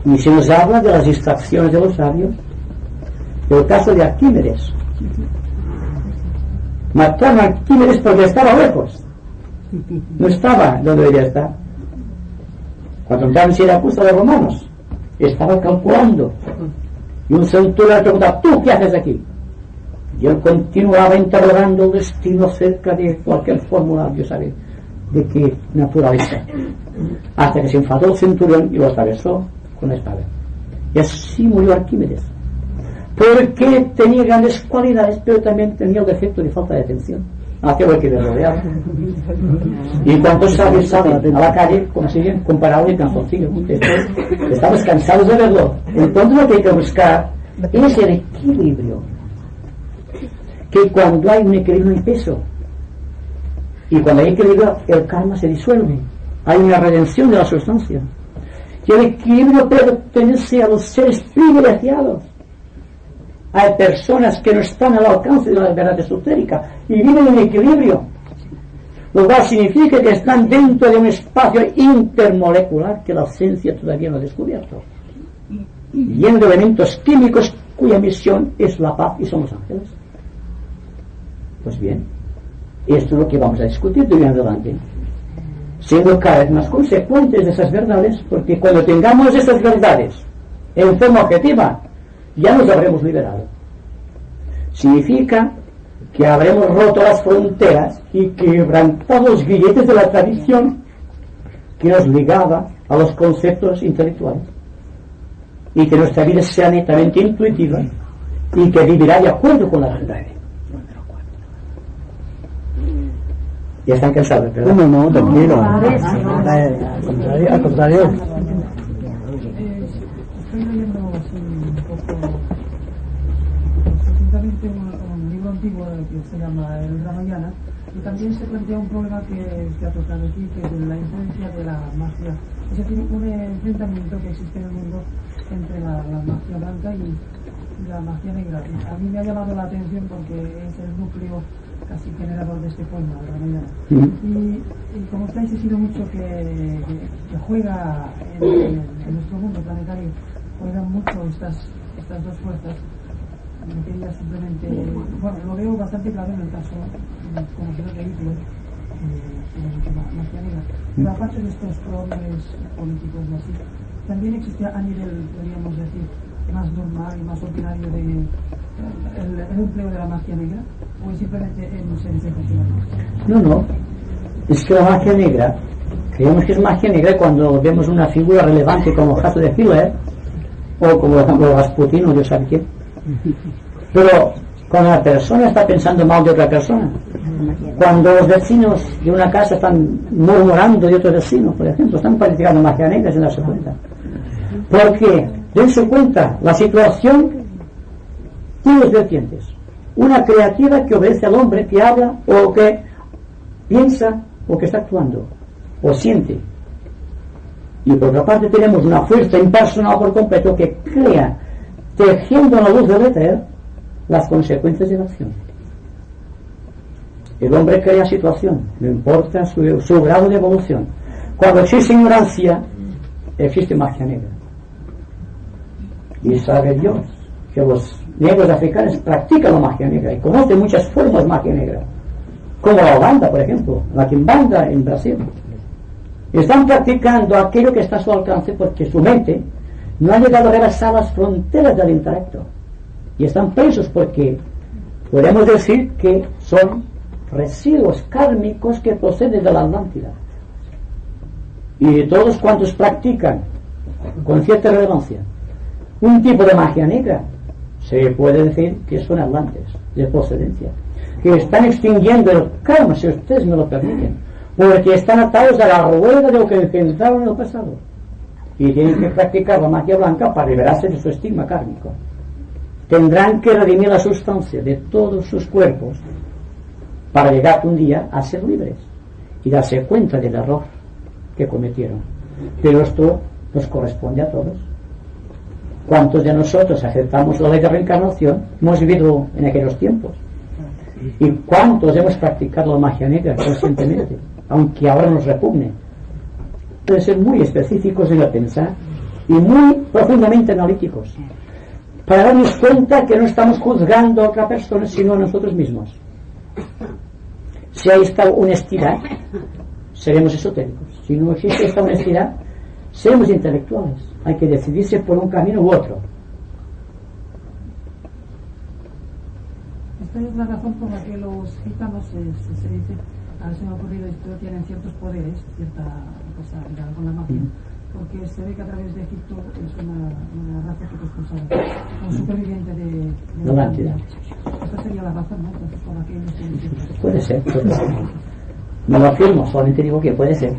Y se nos habla de las distracciones de los sabios. El caso de Arquímedes. Mataron a Arquímedes porque estaba lejos. No estaba donde debería estar. Cuando entraron en Siracusa de romanos, estaba calculando. Y un centurión le preguntaba: ¿tú qué haces aquí? Y él continuaba interrogando el destino acerca de cualquier fórmula, Dios sabe de qué naturaleza. Hasta que se enfadó el centurión y lo atravesó con la espada. Y así murió Arquímedes. Porque tenía grandes cualidades, pero también tenía el defecto de falta de atención. Aquello que le rodeaba. Y cuántos sabios salen a la calle consiguen comparable el canzoncillo. Estamos cansados de verlo. Entonces lo que hay que buscar es el equilibrio. Que cuando hay un equilibrio hay peso. Y cuando hay equilibrio, el karma se disuelve. Hay una redención de la sustancia. Y el equilibrio pertenece a los seres privilegiados. Hay personas que no están al alcance de la verdad esotérica y viven en equilibrio, lo cual significa que están dentro de un espacio intermolecular que la ciencia todavía no ha descubierto, lleno de elementos químicos cuya misión es la paz y son los ángeles. Pues bien, esto es lo que vamos a discutir de hoy en adelante, siendo cada vez más consecuentes de esas verdades, porque cuando tengamos esas verdades en forma objetiva, ya nos habremos liberado. Significa que habremos roto las fronteras y quebrantado los grilletes de la tradición que nos ligaba a los conceptos intelectuales, y que nuestra vida sea netamente intuitiva y que vivirá de acuerdo con la verdad. Ya están cansados, ¿verdad? No, tranquilo. Al contrario. Estoy leyendo un poco recientemente un libro antiguo que se llama El Ramayana, y también se plantea un problema que ha tocado aquí, que es la influencia de la magia, es decir, un enfrentamiento que existe en el mundo entre la magia blanca y la magia negra. A mí me ha llamado la atención porque es el núcleo casi generador de este poema, El Ramayana. Y como está insistido mucho que juega en nuestro mundo planetario, juegan mucho estas dos fuerzas. No quería simplemente, bueno, lo veo bastante claro en el caso conocido de Hitler, magia negra. Pero aparte de estos problemas políticos y así, también existe a nivel, podríamos decir, más normal y más ordinario el empleo de la magia negra, o es simplemente en seres excepcionales. No, es que la magia negra, creemos que es magia negra cuando vemos una figura relevante como el caso de Hitler, o como por ejemplo Rasputin o Dios sabe quién. Pero cuando la persona está pensando mal de otra persona, cuando los vecinos de una casa están murmurando de otros vecinos, por ejemplo, están practicando magia negra sin darse cuenta. Porque, dense cuenta, la situación tiene dos vertientes: una creativa que obedece al hombre, que habla o que piensa o que está actuando o siente, y por otra parte tenemos una fuerza impersonal por completo que crea, tejiendo en la luz del éter las consecuencias de la acción. El hombre crea situación, no importa su grado de evolución. Cuando existe ignorancia, existe magia negra. Y sabe Dios que los negros africanos practican la magia negra y conocen muchas formas de magia negra, como la Ubanda, por ejemplo, la Quimbanda en Brasil. Están practicando aquello que está a su alcance porque su mente no ha llegado a rebasar las fronteras del intelecto, y están presos porque Podemos decir que son residuos kármicos que proceden de la Atlántida. Y de todos cuantos practican con cierta relevancia un tipo de magia negra, se puede decir que son atlantes de procedencia, que están extinguiendo el karma, si ustedes me lo permiten, porque están atados a la rueda de lo que engendraron en el pasado y tienen que practicar la magia blanca para liberarse de su estigma kármico. Tendrán que redimir la sustancia de todos sus cuerpos para llegar un día a ser libres y darse cuenta del error que cometieron. Pero esto nos corresponde a todos. ¿Cuántos de nosotros aceptamos la ley de reencarnación? Hemos vivido en aquellos tiempos. ¿Y cuántos hemos practicado la magia negra conscientemente, aunque ahora nos repugne? Deben ser muy específicos en el pensar y muy profundamente analíticos, para darnos cuenta que no estamos juzgando a otra persona sino a nosotros mismos. Si hay esta honestidad, seremos esotéricos. Si no existe esta honestidad, seremos intelectuales. Hay que decidirse por un camino u otro. Esta es la razón por la que los gitanos se dice, a ver si me ha ocurrido esto, tienen ciertos poderes, cierta cosa ligada con la magia, porque se ve que a través de Egipto es una raza que fue expulsada, un superviviente de la Atlántida. Esta sería la razón, ¿no? Entonces, por la que ellos se dicen. Puede ser. No lo afirmo, solamente digo que puede ser.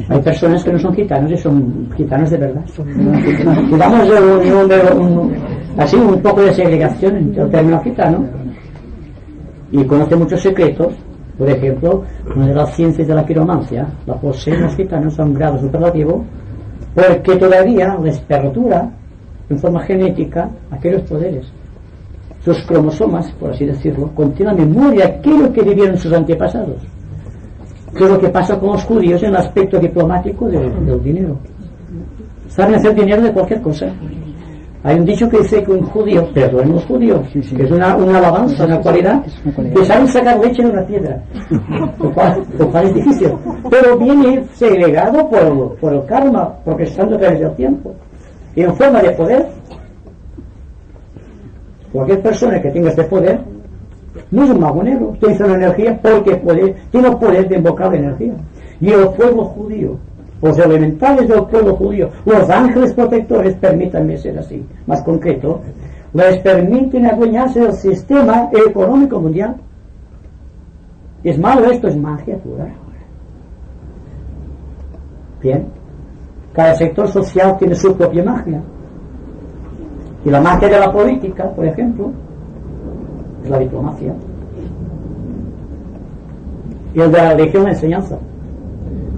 Hay personas que no son gitanos y son gitanos de verdad. Digamos así un poco de segregación entre el término gitano, y conoce muchos secretos. Por ejemplo, una de las ciencias de la quiromancia la poseen los gitanos a un grado superlativo, porque todavía les perdura en forma genética aquellos poderes. Sus cromosomas, por así decirlo, contienen la memoria de aquello que vivieron sus antepasados. ¿Qué es lo que pasa con los judíos en el aspecto diplomático del dinero? Saben hacer dinero de cualquier cosa. Hay un dicho que dice que un judío, perdonen los judíos, que es una alabanza, una cualidad, que saben sacar leche de una piedra, lo cual es difícil, pero viene segregado por el karma, porque estando a través del tiempo y en forma de poder. Cualquier persona que tenga este poder no es un mago negro, utiliza una energía porque tiene el poder de invocar la energía. Y el pueblo judío, los elementales del pueblo judío, los ángeles protectores, permítanme ser así, más concreto, les permiten adueñarse del sistema económico mundial. ¿Es malo esto? Es magia pura. Bien, cada sector social tiene su propia magia. Y la magia de la política, por ejemplo, es la diplomacia. Y el de la religión, la enseñanza.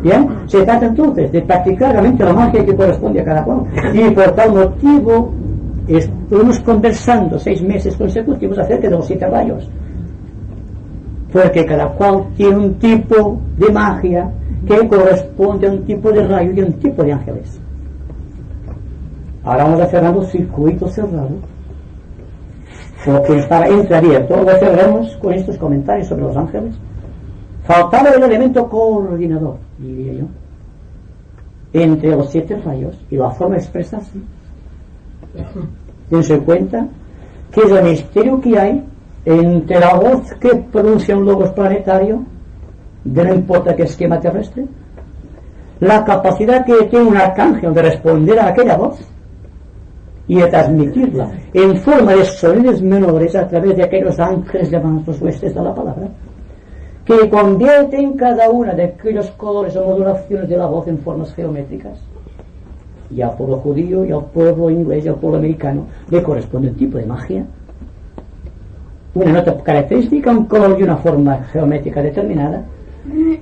Bien, se trata entonces de practicar realmente la magia que corresponde a cada cual. Y por tal motivo estuvimos conversando 6 meses consecutivos acerca de los 7 rayos, porque cada cual tiene un tipo de magia que corresponde a un tipo de rayo y a un tipo de ángeles. Ahora vamos a cerrar un circuito cerrado, porque para entreabierto lo cerramos con estos comentarios sobre los ángeles. Faltaba el elemento coordinador, diría yo, entre los 7 rayos y la forma de expresarse. Tense en cuenta que es el misterio que hay entre la voz que pronuncia un logos planetario, de no importa qué esquema terrestre, la capacidad que tiene un arcángel de responder a aquella voz y de transmitirla en forma de sonidos menores a través de aquellos ángeles llamados los huestes de la palabra, que convierten cada una de aquellos colores o modulaciones de la voz en formas geométricas. Y al pueblo judío, y al pueblo inglés, y al pueblo americano le corresponde un tipo de magia, una nota característica, un color y una forma geométrica determinada,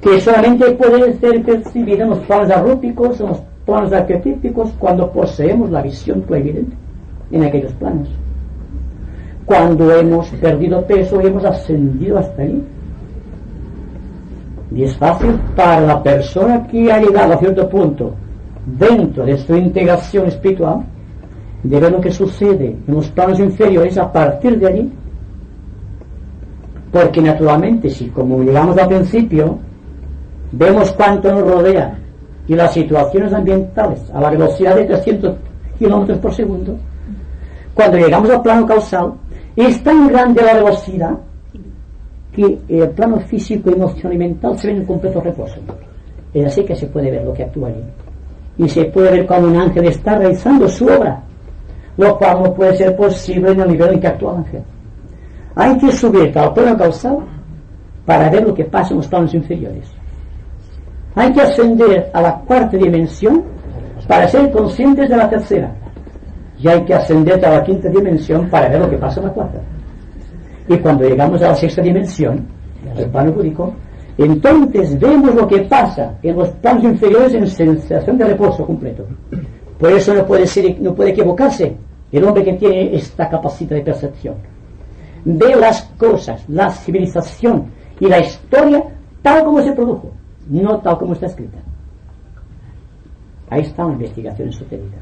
que solamente puede ser percibida en los planos arrúpicos, en los planos arquetípicos, cuando poseemos la visión clarividente en aquellos planos, cuando hemos perdido peso y hemos ascendido hasta allí. Y es fácil para la persona que ha llegado a cierto punto dentro de su integración espiritual de ver lo que sucede en los planos inferiores a partir de allí, porque naturalmente, si como llegamos al principio vemos cuánto nos rodea y las situaciones ambientales a la velocidad de 300 kilómetros por segundo, Cuando llegamos al plano causal, es tan grande la velocidad que el plano físico, emocional y mental se ven en completo reposo. Es así que se puede ver lo que actúa allí. Y se puede ver como un ángel está realizando su obra, lo cual no puede ser posible en el nivel en que actúa el ángel. Hay que subir al plano causal para ver lo que pasa en los planos inferiores. Hay que ascender a la cuarta dimensión para ser conscientes de la tercera. Y hay que ascender a la quinta dimensión para ver lo que pasa en la cuarta. Y cuando llegamos a la sexta dimensión, el plano búdico, entonces vemos lo que pasa en los planos inferiores en sensación de reposo completo. Por eso no puede equivocarse el hombre que tiene esta capacidad de percepción. Ve las cosas, la civilización y la historia tal como se produjo, no tal como está escrita. Ahí está la investigación esotérica.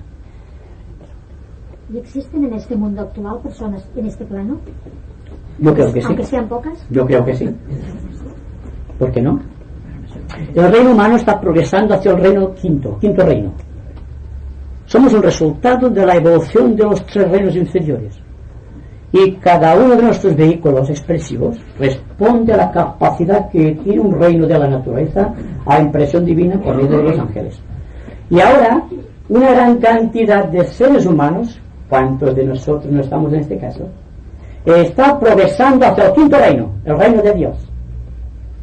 ¿Y existen en este mundo actual personas en este plano? Yo creo que sí. Aunque sean pocas. Yo creo que sí. ¿Por qué no? El reino humano está progresando hacia el reino quinto reino. Somos el resultado de la evolución de los 3 reinos inferiores. Y cada uno de nuestros vehículos expresivos responde a la capacidad que tiene un reino de la naturaleza a la impresión divina por medio de los ángeles. Y ahora, una gran cantidad de seres humanos, ¿cuántos de nosotros no estamos en este caso?, está progresando hacia el quinto reino, el reino de Dios.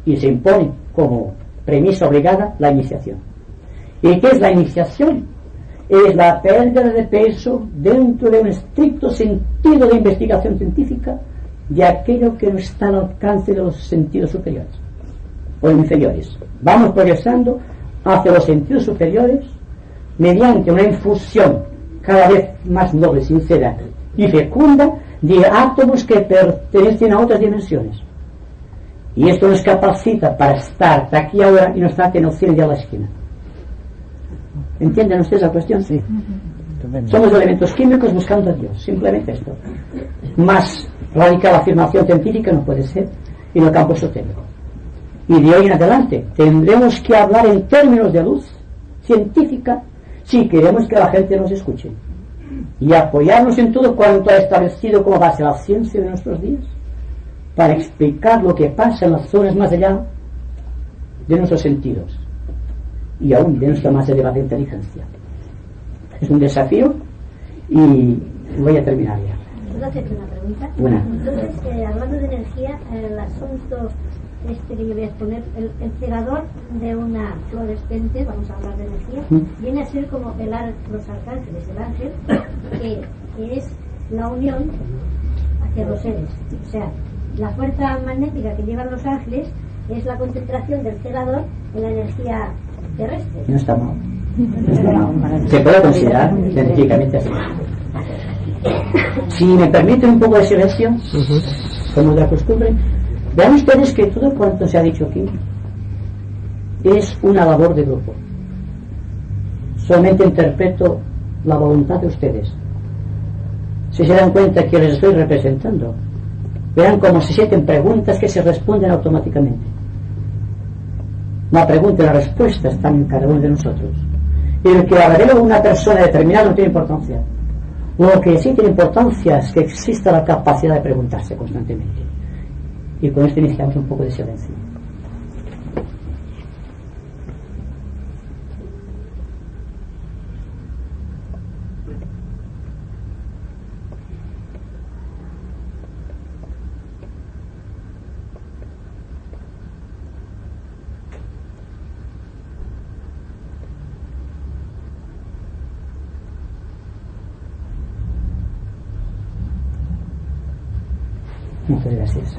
Y se impone como premisa obligada la iniciación. ¿Y qué es la iniciación? Es la pérdida de peso dentro de un estricto sentido de investigación científica de aquello que no está al alcance de los sentidos superiores o inferiores. Vamos progresando hacia los sentidos superiores mediante una infusión cada vez más noble, sincera y fecunda de átomos que pertenecen a otras dimensiones. Y esto nos capacita para estar aquí ahora y no estar que nos cierre a la esquina. ¿Entienden ustedes la cuestión? Sí. Somos elementos químicos buscando a Dios, simplemente esto. Más radical afirmación científica no puede ser en el campo esotérico. Y de hoy en adelante tendremos que hablar en términos de luz científica si queremos que la gente nos escuche. Y apoyarnos en todo cuanto ha establecido como base la ciencia de nuestros días para explicar lo que pasa en las zonas más allá de nuestros sentidos y aún de nuestra más elevada inteligencia. Es un desafío y voy a terminar ya. ¿Puedo hacerte una pregunta? Una. Entonces, hablando de energía, el asunto que yo voy a exponer, el cegador de una fluorescente, vamos a hablar de energía, viene a ser como los arcángeles, el ángel, que es la unión hacia los seres. O sea, la fuerza magnética que llevan los ángeles es la concentración del cegador en la energía terrestre. No está mal. Se puede considerar científicamente así. Si me permiten un poco de silencio, como de la costumbre, vean ustedes que todo cuanto se ha dicho aquí es una labor de grupo. Solamente interpreto la voluntad de ustedes. Si se dan cuenta que les estoy representando, vean cómo se sienten preguntas que se responden automáticamente. La pregunta y la respuesta están en cada uno de nosotros. Y el que la revela una persona determinada no tiene importancia. Lo que sí tiene importancia es que exista la capacidad de preguntarse constantemente. Y con esto iniciamos un poco de silencio. Muchas gracias.